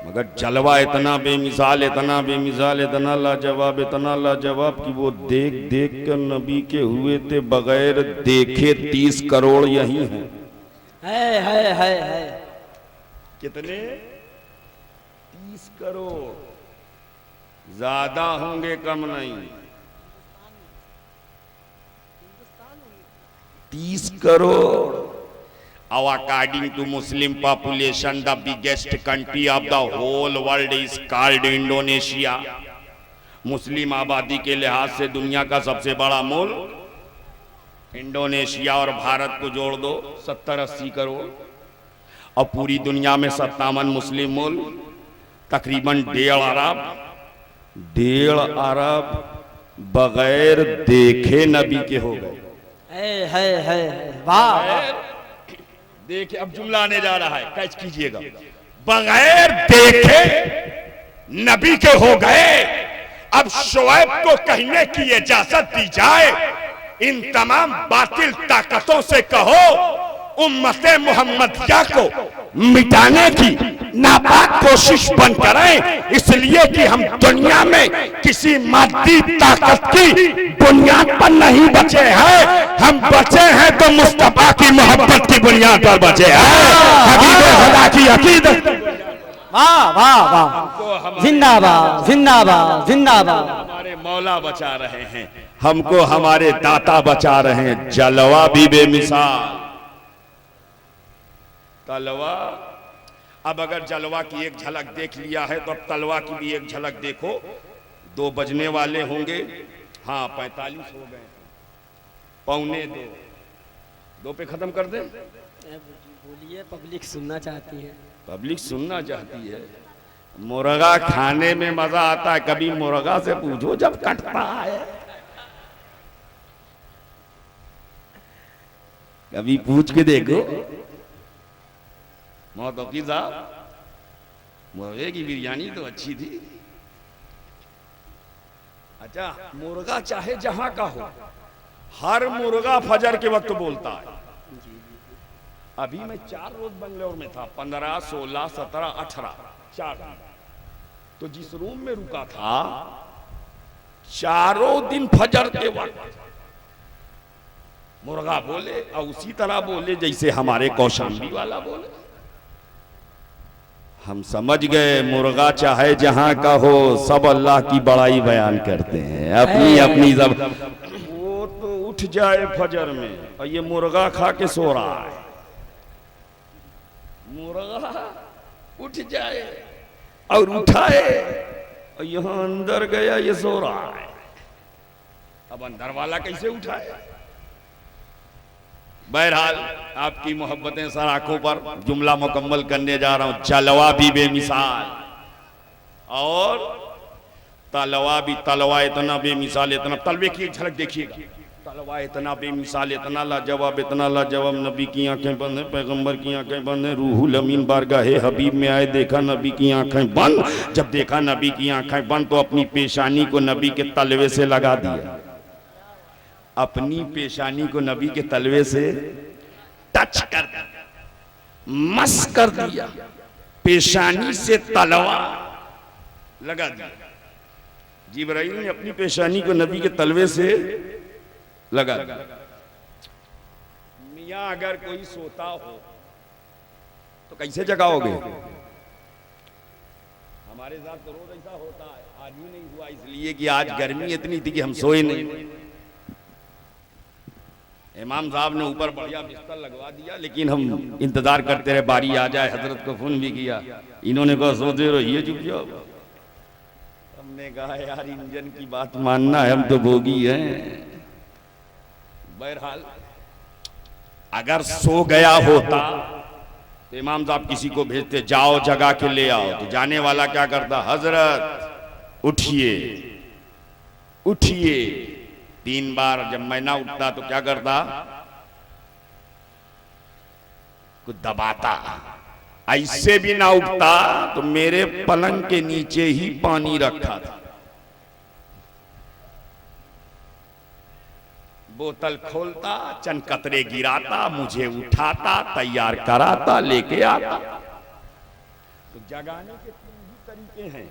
मगर जलवा इतना बेमिसाल, इतना बेमिसाल, इतना लाजवाब, इतना लाजवाब कि वो देख देख कर नबी के हुए थे, बगैर देखे 30 करोड़ यही हैं। है। कितने? 30 करोड़, ज्यादा होंगे कम नहीं। 30 crore. According to Muslim population, the biggest country of the whole world is called Indonesia. मुस्लिम आबादी के लिहाज से दुनिया का सबसे बड़ा मुल्क इंडोनेशिया, और भारत को जोड़ दो 70-80 करोड़। और पूरी दुनिया में 57 मुस्लिम मुल्क, तकरीबन 1.5 अरब बगैर देखे नबी के हो गए। है वाह। देखे, अब जुमला आने जा रहा है, कैच कीजिएगा। बगैर देखे नबी के हो गए। अब शुएब को कहने की इजाजत दी जाए, इन तमाम बातिल ताकतों से कहो उम्मते मोहम्मदिया को मिटाने की नापाक कोशिश बंद करें, इसलिए कि हम दुनिया में किसी मादी ताकत की बुनियाद पर नहीं बचे हैं। हम बचे हैं तो मुस्तफा की मोहब्बत की बुनियाद पर बचे हैं, हबीबे खुदा की अकीदत। वाह वाह वाह, जिंदाबाद जिंदाबाद जिंदाबाद। हमारे मौला बचा रहे हैं, हमको हमारे दाता बचा रहे हैं। जलवा भी बेमिसाल, तलवा। अब अगर जलवा की एक झलक देख लिया है तो अब तलवा की भी एक झलक देखो। 2 बजने वाले होंगे, हाँ 45 हो गए, 1:45, 2 पे खत्म कर दे। बोलिए, पब्लिक सुनना चाहती है। पब्लिक सुनना चाहती है। मुर्गा खाने में मजा आता है, कभी मुर्गा से पूछो जब कटता है, कभी पूछ के देखो। मोहतकी साहब, मुर्गे की बिरयानी तो अच्छी थी। अच्छा, मुर्गा चाहे जहां का हो, हर मुर्गा फजर के वक्त बोलता है। अभी मैं 4 रोज बंगलोर में था, 15, 16, 17, 18, 4 दिन। तो जिस रूम में रुका था, चारों दिन फजर के वक्त मुर्गा बोले, और उसी तरह बोले जैसे हमारे कौशाम्बी वाला बोले। हम समझ गए मुर्गा चाहे जहां का हो, सब अल्लाह की बड़ाई बयान करते हैं, अपनी अपनी सब। वो तो उठ जाए फजर में और ये मुर्गा खा के सो रहा है। मुर्गा उठ जाए और उठाए और यहां अंदर गया, ये सो रहा है। अब अंदर वाला कैसे उठाए? बहरहाल आपकी मोहब्बतें सर आंखों पर, जुमला मुकम्मल करने जा रहा हूं। जलवा भी बेमिसाल और तलवा भी। तलवा इतना बेमिसाल, इतना, तलवे की एक झलक देखिएगा। तलवा इतना बेमिसाल, इतना लाजवाब, इतना लाजवाब। नबी की आंखें बंद हैं, पैगंबर की आंखें बंद हैं। रूहुल अमीन बारगाहे हबीब में आए, देखा नबी की आंखें बंद। जब देखा नबी की आंखें बंद तो अपनी पेशानी को नबी के तलवे से लगा दिया। अपनी पेशानी को नबी के तलवे से टच कर दिया, मस कर दिया, पेशानी से तलवा लगा दिया। जिब्राइल ने अपनी पेशानी को नबी के तलवे से लगा दिया। मियां अगर कोई सोता हो तो कैसे जगाओगे? हमारे साथ तो रोज ऐसा होता है, आज भी नहीं हुआ इसलिए कि आज गर्मी इतनी थी कि हम सोए नहीं। इमाम साहब ने ऊपर बढ़िया बिस्तर लगवा दिया, लेकिन हम इंतजार करते रहे बारी आ जाए। हजरत को फोन भी किया, इन्होंने कहा सोते रहिए चुपचाप। हमने कहा यार इंजन की बात मानना है, हम तो भोगी हैं। बहरहाल अगर सो गया होता तो इमाम साहब किसी को भेजते, जाओ जगा के ले आओ। तो जाने वाला क्या करता? हजरत उठिए उठिए। 3 बार जब मैं ना उठता तो क्या करता? कुछ दबाता। ऐसे भी ना उठता तो मेरे पलंग के नीचे ही पानी रखा था, बोतल खोलता, चंद कतरे गिराता, मुझे उठाता, तैयार कराता, लेके आता। तो जगाने के 3 ही तरीके हैं।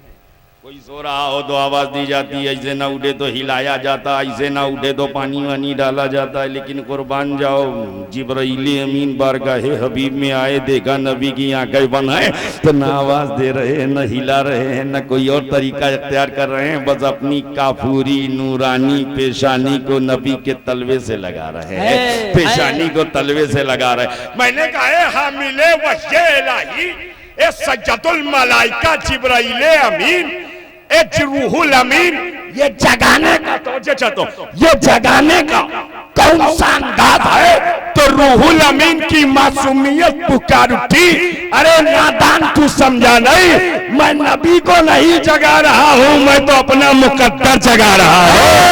कोई सो रहा हो तो आवाज दी जाती है, ऐसे ना उठे तो हिलाया जाता, ऐसे ना उठे तो पानी वानी डाला जाता है। लेकिन कुर्बान जाओ, जिब्राइल अमीन बारगाहे हबीब में आए, देखा नबी की आंखें बंद है तो ना आवाज दे रहे हैं, न हिला रहे हैं, न कोई और तरीका इख्तियार कर रहे हैं, बस अपनी काफूरी नूरानी पेशानी को नबी के तलवे से लगा रहे हैं, पेशानी को तलवे से लगा रहे हैं। मैंने कहा हामिले वह्य इलाही ए सज्जतुल मलाइका जिब्राइल अमीन ए रूहुल अमीन ये जगाने का तो ये जगाने का कौन सा अंदाज है? तो रूहुल अमीन की मासूमियत पुकार उठी, अरे नादान तू समझा नहीं, मैं नबी को नहीं जगा रहा हूं, मैं तो अपना मुकद्दर जगा रहा हूं,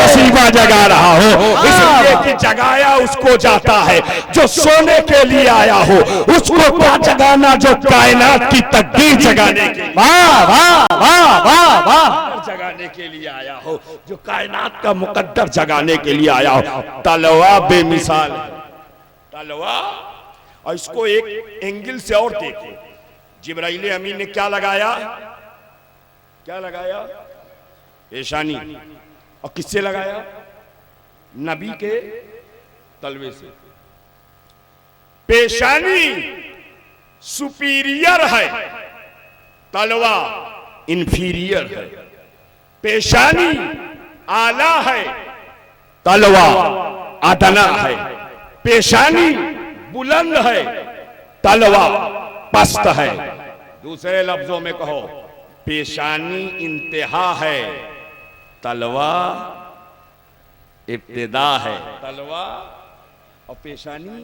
नसीबा जगा रहा हूं। इसलिए कि जगाया उसको जाता है जो सोने के लिए आया हो, उसको क्या जगाना जो कायनात की तकदीर जगाने के लिए, वाह वाह वाह वाह वाह, जगाने के लिए आया हो, जो कायनात का मुकद्दर जगाने के लिए आया हो। तलवा बेमिसाल है, तलवा। और इसको एक एंगल से और देखो, जिब्राइल अमीन ने क्या लगाया, क्या लगाया? पेशानी। और किससे लगाया? नबी के तलवे से। पेशानी सुपीरियर है, तलवा इंफीरियर है। पेशानी आला है, तलवा अदना है। पेशानी बुलंद है, तलवा पस्त है। दूसरे लफ्जों में कहो, पेशानी इंतहा है, तलवा इब्तिदा है। तलवा और पेशानी,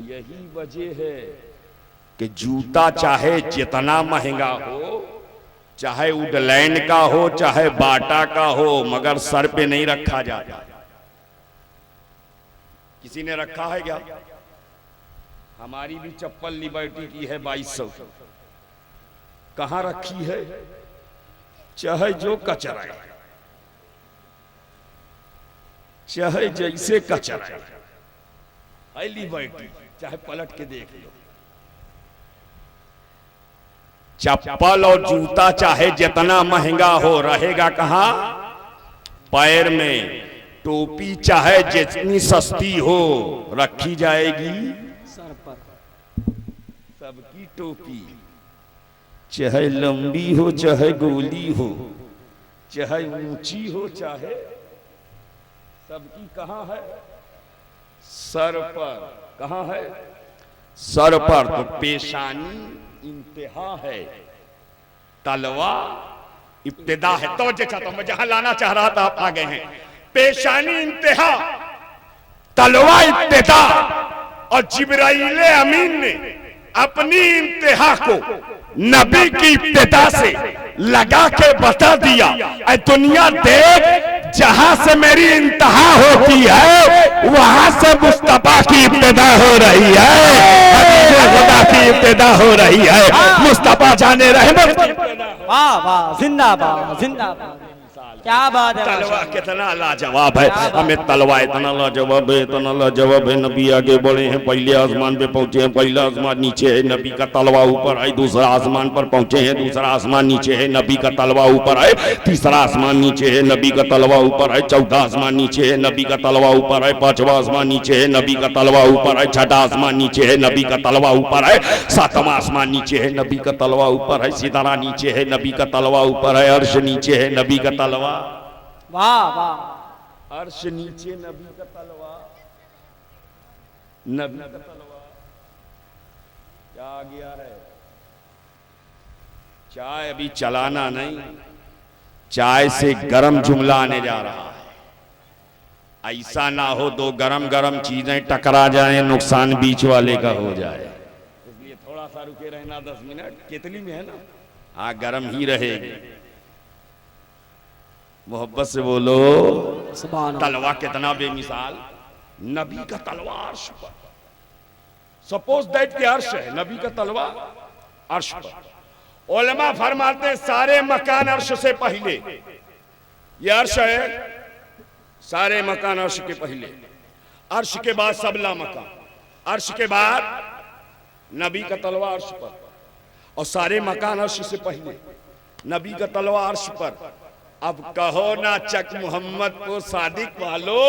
यही वजह है कि जूता चाहे जितना महंगा हो, चाहे वुडलैंड का हो, चाहे बाटा का हो, मगर सर पे नहीं रखा जाता। किसी ने रखा है क्या? हमारी भी चप्पल लिबर्टी की है 2200, कहां रखी है? चाहे जो कचरा है, चाहे जैसे कचरा है लिबर्टी, चाहे पलट के देख लो। चप्पल और जूता चाहे जितना महंगा हो, रहेगा कहां? पैर में। टोपी चाहे जितनी सस्ती हो, रखी जाएगी सर पर। सबकी टोपी चाहे लंबी हो, चाहे गोली हो, चाहे ऊंची हो, चाहे, सबकी कहां है? सर पर। कहां है? सर पर। तो पेशानी इंतहा है, तलवा इब्तिदा है। तो मैं जहां लाना चाह रहा था आप आ गए हैं। पेशानी इंतहा, तलवा इब्तिदा। और जिब्राइल अमीन ने अपनी इंतहा को नबी की इब्तिदा से लगा के बता दिया, ऐ दुनिया देख, जहां से मेरी इंतहा होती है वहां से मुस्तफा की इब्तिदा हो रही है, खुदा की इब्तिदा हो रही है, मुस्तफा जाने रहमत। वाह वाह, जिंदाबाद जिंदाबाद, क्या बात है। तलवा कितना लाजवाब है, हमें तलवा इतना लाजवाब है, इतना लाजवाब है। नबी आगे बढ़े हैं, पहले आसमान पे पहुंचे हैं, पहला आसमान नीचे है, नबी का तलवा ऊपर है। दूसरा आसमान पर पहुंचे हैं, दूसरा आसमान नीचे है, नबी का तलवा ऊपर है। तीसरा आसमान नीचे है, नबी का तलवा ऊपर है। चौथा आसमान नीचे है, नबी का तलवा ऊपर है। पांचवा आसमान नीचे है, नबी का तलवा ऊपर है। छठा आसमान नीचे है, नबी का तलवा ऊपर है। सातवां आसमान नीचे है, नबी का तलवा ऊपर है। सितारा नीचे है, नबी का तलवा ऊपर है। अर्श नीचे है, नबी का तलवा। वाह वाह, अर्श नीचे, नबी का तलवा, नबी का तलवा। क्या आ गया है? चाय अभी चलाना नहीं, चाय से गरम जुमला आने जा रहा है। ऐसा ना हो दो गरम गरम चीजें टकरा जाएं, नुकसान बीच वाले का हो जाए, इसलिए थोड़ा सा रुके रहना 10 मिनट। केतली में है ना, हाँ गरम ही रहेगी। मोहब्बत से बोलो सुभान अल्लाह। तलवा कितना बेमिसाल, नबी का तलवा अर्श पर। सपोज दैट कि अर्श है, नबी का तलवा अर्श पर। उलमा फरमाते हैं सारे मकान अर्श से पहले, ये अर्श है, सारे मकान अर्श के पहले, अर्श के बाद सबला मकान, अर्श के बाद नबी का तलवा अर्श पर, और सारे मकान अर्श से पहले नबी का तलवा अर्श पर। अब कहो ना चक मोहम्मद को सादिक वालो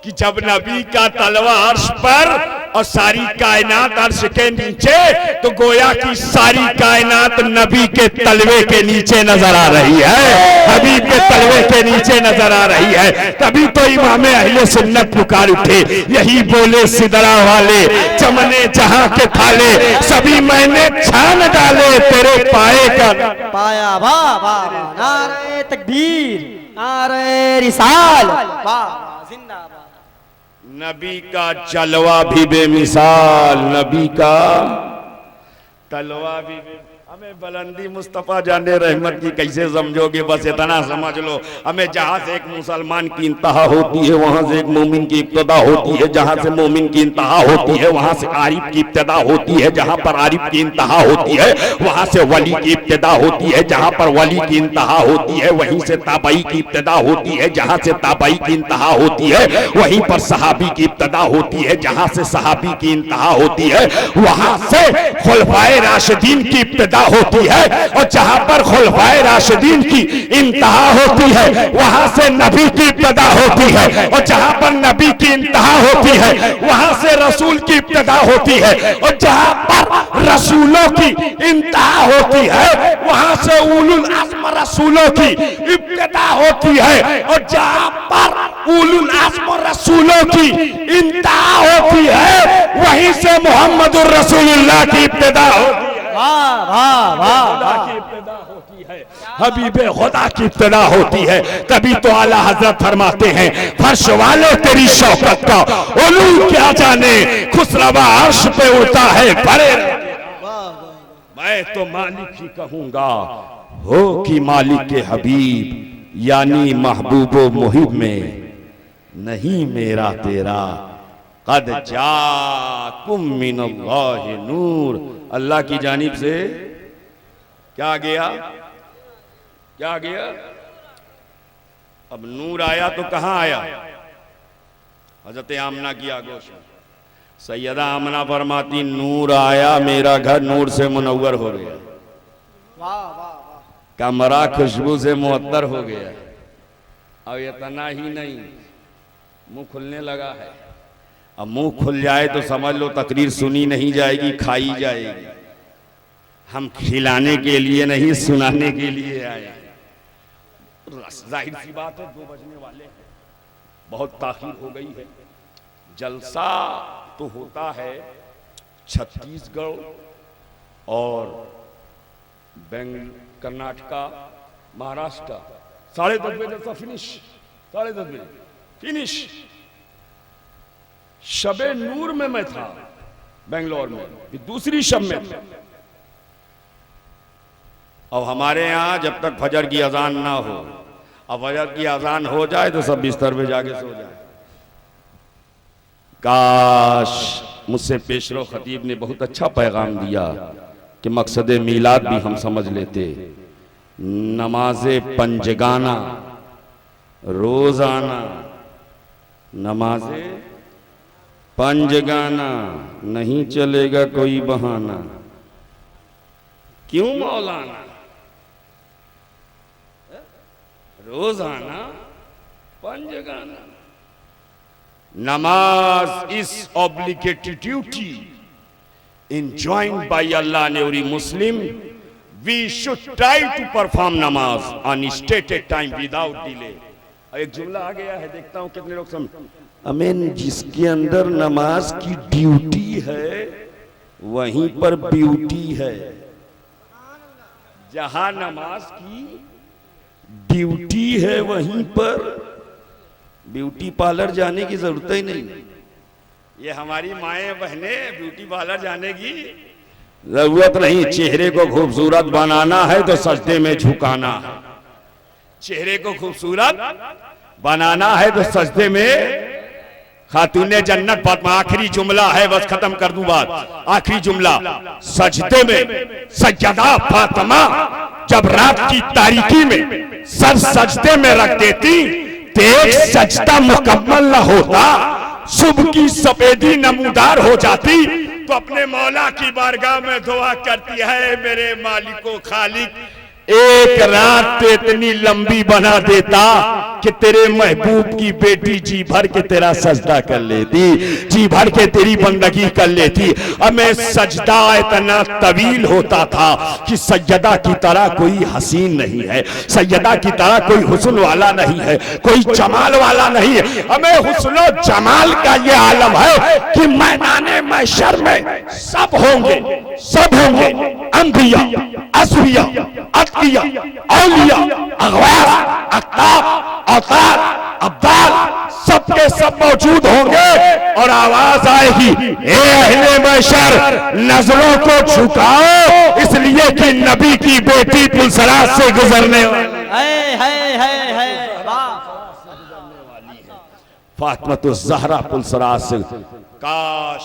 कि जब नबी का तलवा अर्श पर और सारी कायनात अर्श के नीचे, तो गोया की सारी कायनात नबी के तलवे के नीचे नजर आ रही है, हबीब के तलवे के नीचे नजर आ रही है। तभी तो इमाम अहले सुन्नत पुकार उठे, यही बोले सिदरा वाले, चमने जहां के थाले, सभी मैंने छान डाले तेरे पाए का पाया। वाह वाह वाह, नारे तकबीर, नारे रिसाल, वाह जिंदाबाद। नबी का जलवा भी बेमिसाल, नबी का तलवा भी हमें बुलंदी मुस्तफा जाने रहमत की कैसे समझोगे, बस इतना समझ लो, हमें जहां से एक मुसलमान की इंतहा होती है वहां से एक मोमिन की इब्तिदा होती है, जहां से मोमिन की इंतहा होती है वहां से आरिफ की इब्तिदा होती है, जहां पर आरिफ की इंतहा होती है वहां से वली की इब्तिदा होती है, जहां पर वली की इंतहा होती है वहीं से ताबई की इब्तिदा होती है, जहां से ताबई की इंतहा होती है वहीं पर सहाबी की इब्तिदा होती है, जहां से सहाबी की इंतहा होती है वहां से खुलफाए राशिदीन की इब्तिदा होती है, और जहां पर खुलफाए राशिदीन की इंतहा होती है वहां से नबी की इब्तिदा होती है, और जहां पर नबी की इंतहा होती है वहां से रसूल की इब्तिदा होती है, और जहां पर रसूलों की इंतहा होती है वहां से उलुल अज़्म रसूलों की इब्तिदा होती है, और जहां पर उलुल अज़्म रसूलों की इंतहा होती है वहीं से मुहम्मदुर रसूलुल्लाह की इब्तिदा होती है। वाह वाह वाह, की इब्तिदा होती है, हबीबे खुदा की इब्तिदा होती है। तभी तो आला हजरत फरमाते हैं, फर्श वाले तेरी शौकत का उलू क्या जाने, खुसरवा अर्श पे उड़ता है बड़े। मैं तो मालिक ही कहूंगा हो कि मालिक के हबीब, यानी महबूबो मुहिब में नहीं मेरा तेरा, कद जाकुम मिनल्लाहि नूर, अल्लाह की जानिब से क्या गया, क्या गया? अब नूर आया तो कहां आया? हजरत आमना की आगोश में सैयदा आमना फरमाती, नूर आया मेरा घर नूर से मुनव्वर हो गया, वाह वाह वाह, कमरा खुशबू से मुअत्तर हो गया। अब इतना ही नहीं, मुंह खुलने लगा है। अब मुंह खुल जाए तो समझ लो तकरीर सुनी नहीं जाएगी, खाई जाएगी। हम खिलाने के लिए नहीं, सुनाने के लिए आए हैं। जाहिर सी बात है 2 बजने वाले हैं, बहुत ताखीर हो गई है। जलसा तो होता है छत्तीसगढ़ और कर्नाटका, महाराष्ट्र, 10:30 बजे तक फिनिश, 10:30 बजे फिनिश। शबे नूर में मैं था बेंगलोर में, फिर दूसरी शब में था। अब हमारे यहाँ जब तक फजर की अजान ना हो, अब फजर की अजान हो जाए तो सब बिस्तर पे जाके सो जाए। काश मुझसे पेशरो खतीब ने बहुत अच्छा पैगाम दिया कि मकसद मीलाद भी हम समझ लेते। नमाज़े पंजगाना रोजाना, नमाज़े पंजगाना, नहीं चलेगा कोई बहाना। क्यों मौलाना? रोजाना पंजगाना। Namaz is obligatory duty enjoined by Allah and every Muslim. We should try to perform namaz on stated time without delay. एक जुमला आ गया है, देखता हूं कितने लोग समझ। अमीन, जिसके अंदर नमाज की ड्यूटी है वहीं पर ब्यूटी है। जहां नमाज की ड्यूटी है वहीं पर ब्यूटी पार्लर जाने की जरूरत ही नहीं। ये हमारी माएं बहनें ब्यूटी पार्लर जाने की जरूरत नहीं। चेहरे को खूबसूरत बनाना है तो सजदे में झुकाना है। चेहरे को खूबसूरत बनाना है तो सजदे में। खातूने जन्नत, आखिरी जुमला है, बस खत्म कर दूं बात। आखिरी जुमला, सजदे में सज्जदा फातिमा जब रात की तारीकी में सर सजदे में रख देती तो एक सजदा मुकम्मल न होता, सुबह की सफेदी नमूदार हो जाती। तो अपने मौला की बारगाह में दुआ करती है, मेरे मालिको खालिक एक रात तो इतनी लंबी बना देता कि तेरे महबूब की बेटी जी भर के तेरा सजदा कर लेती, जी भर के तेरी बंदगी कर लेती। अब मैं सजदा इतना तवील होता था कि सैयदा की तरह कोई हसीन नहीं है, सैयदा की तरह कोई हुस्न वाला नहीं है, कोई जमाल वाला नहीं है। हमें हुस्न जमाल का ये आलम है कि मैदाने महशर में सब होंगे, सब होंगे, अंबिया, असफिया, अतकिया, औलिया, अगवास, अख्ताब, औतार, अब्दाल, सबके सब मौजूद होंगे और आवाज आएगी, ए अहले महशर नजरों को झुकाओ, इसलिए कि नबी की बेटी पुलसरात से गुजरने वाली है, फातिमा ज़हरा पुलसरात से। काश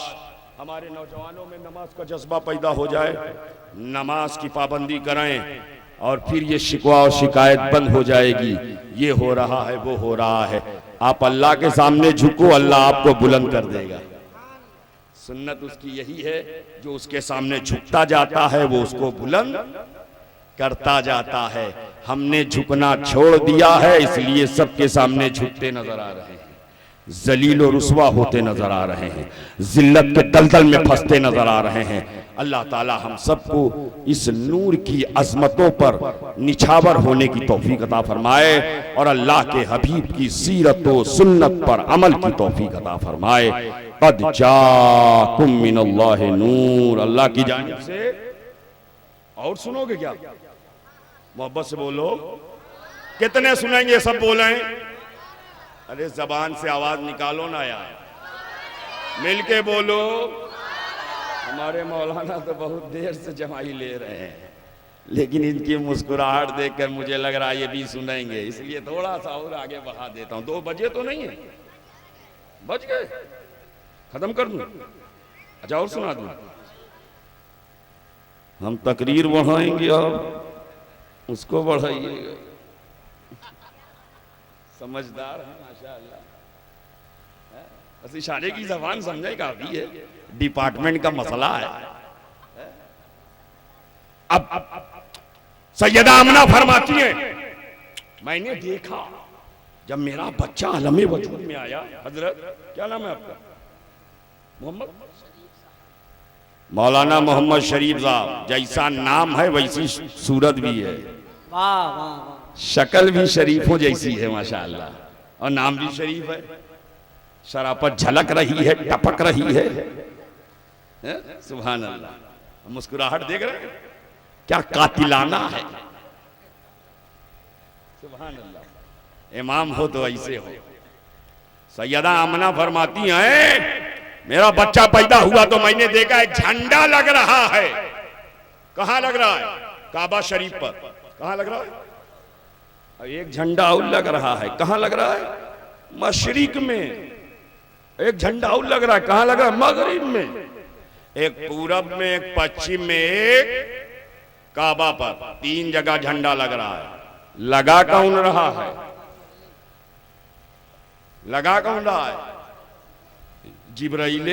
हमारे नौजवानों में नमाज का जज्बा पैदा हो जाए, नमाज की पाबंदी कराएं और फिर ये शिकवा और शिकायत बंद हो जाएगी। ये हो रहा है, वो हो रहा है। आप अल्लाह के सामने झुको, अल्लाह आपको बुलंद कर देगा। सुन्नत उसकी यही है, जो उसके सामने झुकता जाता है वो उसको बुलंद करता जाता है। हमने झुकना छोड़ दिया है, इसलिए सबके सामने झुकते नजर आ रहे हैं, जलील और रुसवा होते नजर आ रहे हैं, जिल्लत के दलदल में फंसते नजर आ रहे हैं। अल्लाह ताला हम सबको इस नूर की अजमतों पर निछावर होने की तौफीक अता फरमाए और अल्लाह के हबीब की सीरत व सुन्नत पर अमल की तौफीक अता फरमाए। कद जाकुम मिनल्लाहि नूर, अल्लाह की जानिब से। और सुनोगे क्या? मोहब्बत से बोलो। कितने सुनेंगे? सब बोलें। अरे जबान से आवाज निकालो ना यार, मिलके बोलो। हमारे मौलाना तो बहुत देर से जमाई ले रहे हैं, लेकिन इनकी मुस्कुराहट देखकर मुझे लग रहा है ये भी सुनेंगे, इसलिए थोड़ा सा और आगे बढ़ा देता हूं। 2 बजे तो नहीं है, बज गए, खत्म कर दूं? अच्छा और सुना दूं? हम तकरीर बढ़ाएंगे, आप उसको बढ़ाइएगा। समझदार है माशाअल्लाह। बस इशारे की जबान समझे काफी है, डिपार्टमेंट का मसला है। अब सैयदा आमना फरमाती है, मैंने देखा जब मेरा बच्चा आलमे वजूद में आया। हजरत क्या नाम है आपका? मोहम्मद, मौलाना मोहम्मद शरीफ साहब। जैसा नाम है वैसी सूरत भी है, वाह वाह, शक्ल भी शरीफों जैसी है माशाअल्लाह, और नाम भी शरीफ है। शराफत झलक रही है, टपक रही है। सुभान अल्लाह। मुस्कुराहट देख रहे हैं, क्या कातिलाना है। सुभान अल्लाह। इमाम हो तो ऐसे हो। सैयदा आमना फरमाती हैं, मेरा बच्चा पैदा हुआ तो मैंने देखा एक झंडा लग रहा है। कहां लग रहा है? काबा शरीफ पर। कहां लग रहा है? एक झंडा और लग रहा है। कहां लग रहा है? मशरिक में। एक झंडा और लग रहा है। कहां लग रहा है? मगरिब में। एक पूरब में, एक पश्चिम में, एक काबा पर। 3 जगह झंडा लग रहा है। लगा कौन रहा है? लगा कौन रहा है? जिब्राइल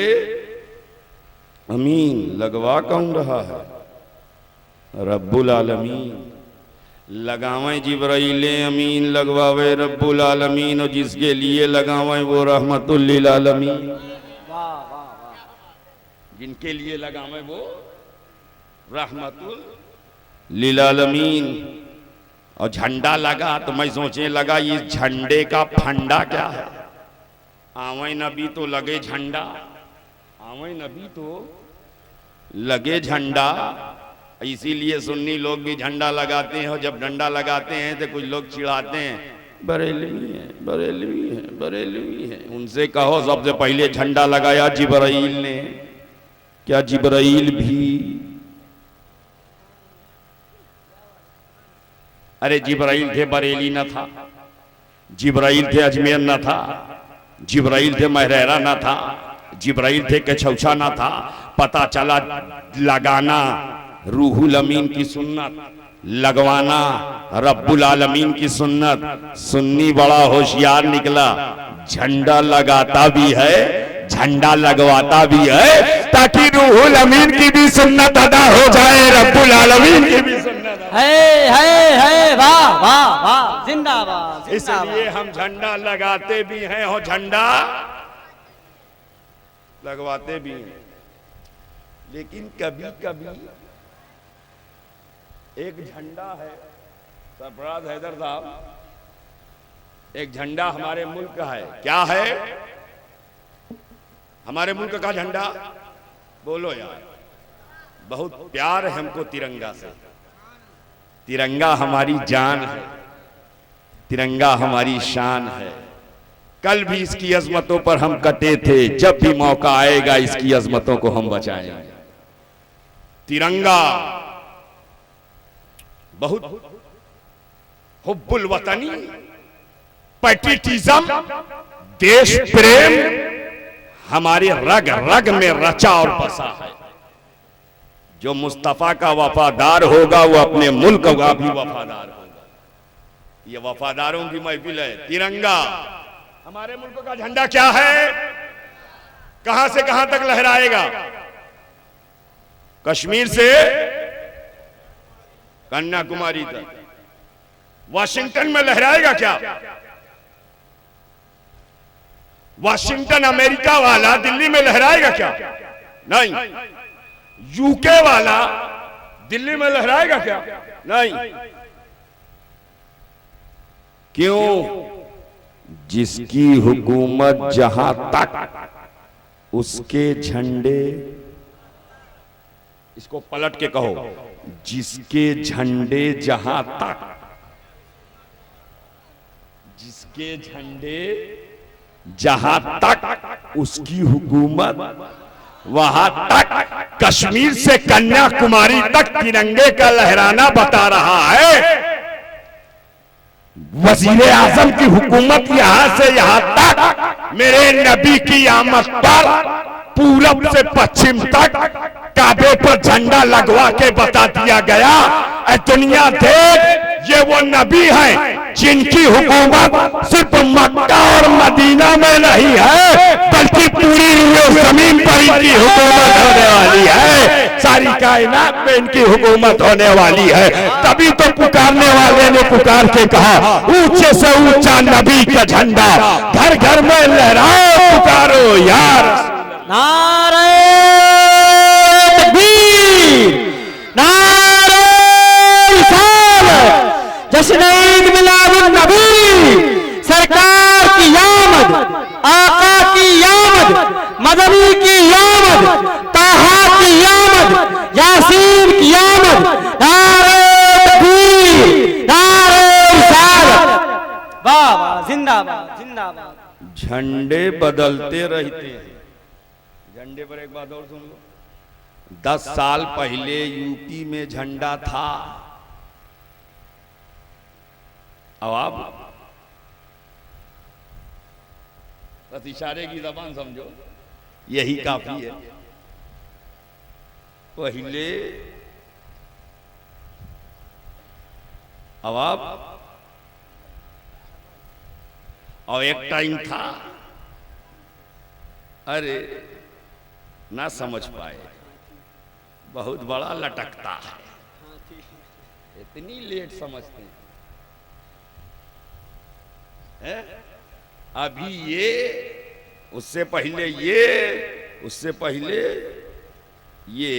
अमीन। लगवा कौन रहा है? रब्बुल आलमीन। लगावें जिब्राइल अमीन, लगवावे रब्बुल आलमीन, और जिसके लिए लगावें वो रहमतुल लिल आलमीन। जिनके लिए लगावें वो रहमतुल लिल आलमीन। और झंडा लगा तो मैं सोचने लगा ये झंडे का फंडा क्या है? आवे नबी तो लगे झंडा, आवे नबी तो लगे झंडा। इसीलिए सुन्नी लोग भी झंडा लगाते हैं, और जब डंडा लगाते हैं तो कुछ लोग चिढ़ाते हैं, बरेलवी है, बरेलवी है, बरेलवी है। उनसे कहो सबसे पहले झंडा लगाया जिब्राइल ने। क्या जिब्राइल भी? अरे जिब्राइल थे बरेली न था, जिब्राइल थे अजमेर न था, जिब्राइल थे महरेरा न था, जिब्राइल थे कछौछा न था। पता चला लगाना रूहुल अमीन की सुन्नत, लगवाना रब्बुल आलमीन की सुन्नत। सुन्नी बड़ा होशियार निकला, झंडा लगाता भी है, झंडा लगवाता भी है, ताकि रूहुल अमीन की भी सुन्नत अदा हो जाए, रब्बुल आलमीन की भी सुन्नत है। इसलिए हम झंडा लगाते भी हैं और झंडा लगवाते भी हैं। लेकिन कभी कभी एक झंडा है, सरफराज हैदर साहब, एक झंडा हमारे मुल्क का है। क्या है हमारे मुल्क का झंडा? बोलो यार। बहुत प्यार है हमको तिरंगा से। तिरंगा हमारी जान है, तिरंगा हमारी शान है। कल भी इसकी अजमतों पर हम कटे थे, जब भी मौका आएगा इसकी अजमतों को हम बचाएंगे। तिरंगा बहुत हुब्बुल वतनी, पैट्रियटिज्म, देश प्रेम हमारे रग रग में रचा और बसा है। जो मुस्तफा का वफादार होगा वो अपने मुल्क का भी वफादार होगा। ये वफादारों की महफिल है। तिरंगा हमारे मुल्क का झंडा क्या है? कहां से कहां तक लहराएगा? कश्मीर से कन्याकुमारी तक। वाशिंगटन में लहराएगा क्या? वाशिंगटन अमेरिका वाला दिल्ली में लहराएगा क्या? नहीं। यूके वाला दिल्ली में लहराएगा क्या? नहीं। क्यों? जिसकी हुकूमत जहां तक उसके झंडे, इसको पलट के कहो, जिसके झंडे जहां तक, जिसके झंडे जहां तक उसकी हुकूमत वहां तक कश्मीर से कन्याकुमारी तक तिरंगे का लहराना बता रहा है। वजीर आजम की हुकूमत यहां से यहां तक मेरे नबी की आमद पर पूरब से पश्चिम तक काबे पर झंडा लगवा के बता दिया गया, ऐ दुनिया देख, ये वो नबी हैं जिनकी हुकूमत सिर्फ मक्का और मदीना में नहीं है, बल्कि पूरी जमीन पर इनकी हुकूमत होने वाली है। सारी कायनात में इनकी हुकूमत होने वाली है। तभी तो पुकारने वाले ने पुकार के कहा, ऊंचे से ऊंचा नबी का झंडा घर घर में लहराओ, पुकारो यार। नारे तकबीर, नारे रिसालत, जश्न ईद मिलादुन नबी, सरकार की आमद, आका की आमद, मदनी की आमद, ताहा की आमद, यासीन की आमद, नारे तकबीर, नारे रिसालत। वाह वाह, जिंदाबाद जिंदाबाद। झंडे बदलते रहते हैं। झंडे पर एक बात और सुन लो, 10 साल पहले यूपी में झंडा था। अब बस इशारे की जबान समझो, यही काफी है। पहले अब और एक टाइम था, अरे ना समझ पाए, बहुत बड़ा लटकता है, इतनी लेट समझते हैं। अभी ये, उससे पहले ये, उससे पहले ये।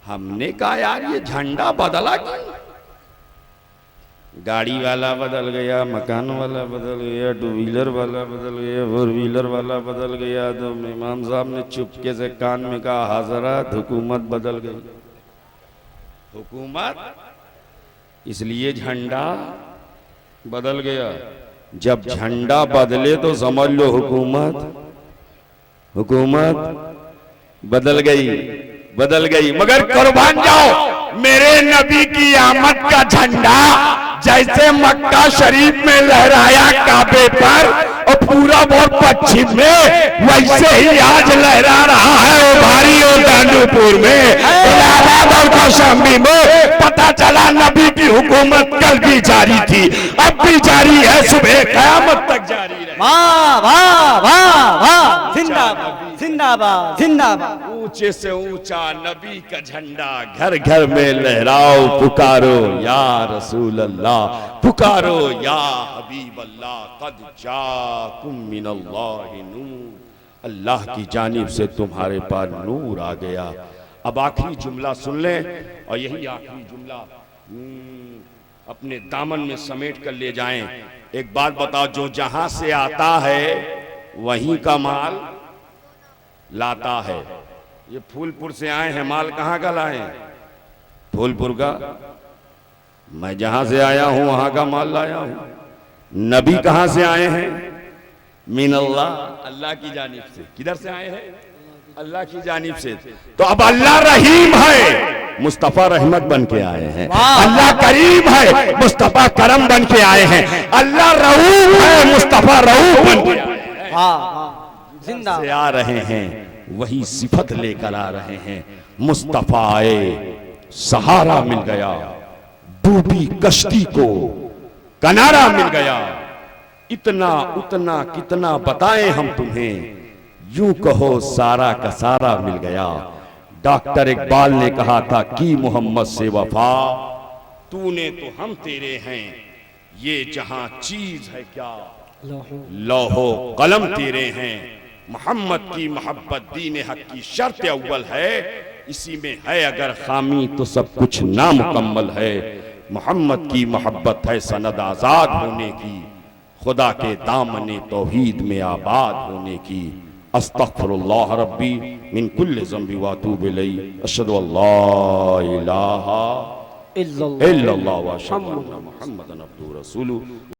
हमने कहा यार ये झंडा बदला क्यों? गाड़ी वाला बदल गया, मकान वाला बदल गया, 2 व्हीलर वाला बदल गया, 4 व्हीलर वाला बदल गया। तो इमाम साहब ने चुपके से कान में कहा, हजरत हुकूमत बदल गई। हुकूमत इसलिए झंडा बदल गया। जब झंडा बदले तो समझ लो हुकूमत, हुकूमत बदल गई, बदल गई। मगर कुर्बान जाओ, मेरे नबी की आमद का झंडा जैसे मक्का शरीफ में लहराया काबे पर और पूरब और पश्चिम में, वैसे ही आज लहरा रहा है ओभारी और दांडूपुर में, इलाहाबाद और कौशाम्बी में। पता चला नबी की हुकूमत कल भी जारी थी, अब भी जारी है, सुबह क़यामत तक जारी रहे। वाह वाह वाह वाह, जिंदाबाद जिंदाबाद। जिंदाबाद जिंदाबाद। ऊंचे से ऊंचा नबी का झंडा घर घर में लहराओ, पुकारो या रसूल अल्लाह, पुकारो या हबीब अल्लाह, कद जाकुम मिनल्लाहि नूर, अल्लाह की जानिब से तुम्हारे पास नूर आ गया। अब आखिरी जुमला सुन लें और यही आखिरी जुमला अपने दामन में समेट कर ले जाएं। एक बात बताओ, जो जहां से आता है वहीं का माल लाता है। ये फूलपुर से आए हैं, माल कहाँ का लाए हैं? फूलपुर का। मैं जहां से आया हूं वहां का माल लाया हूं। नबी कहां से आए हैं? मिनल्लाह, अल्लाह की जानिब से। किधर से आए हैं? अल्लाह की जानिब से। तो अब अल्लाह रहीम है, मुस्तफा रहमत बन के आए हैं। अल्लाह करीम है, मुस्तफा करम बन के आए हैं। अल्लाह रऊफ है, मुस्तफा रऊफ बन के आए हैं। जिंदा से आ रहे हैं, वही सिफत लेकर आ रहे हैं। मुस्तफा आए, सहारा मिल गया, डूबी कश्ती को किनारा मिल गया। इतना उतना कितना बताएं हम तुम्हें, यूं कहो सारा का सारा मिल गया। डॉक्टर इकबाल ने कहा था कि मोहम्मद से वफा, तूने तो हम तेरे हैं, ये जहां चीज है क्या, लौहो कलम तेरे हैं। मोहम्मद की मोहब्बत दीन हक की शर्त अव्वल है, इसी में है अगर खामी तो सब कुछ नामुकम्मल है। मोहम्मद की मोहब्बत है सनद आजाद होने की, खुदा के दामने तौहीद में आबाद होने की। अस्तगफिरुल्लाह रब्बी मिन कुल्लि ज़ंबि व अतूबु इलैहि, अशहदु अल्ला इलाहा इल्लल्लाह व अशहदु अन्ना मुहम्मदन अब्दुहु व रसूलुहु।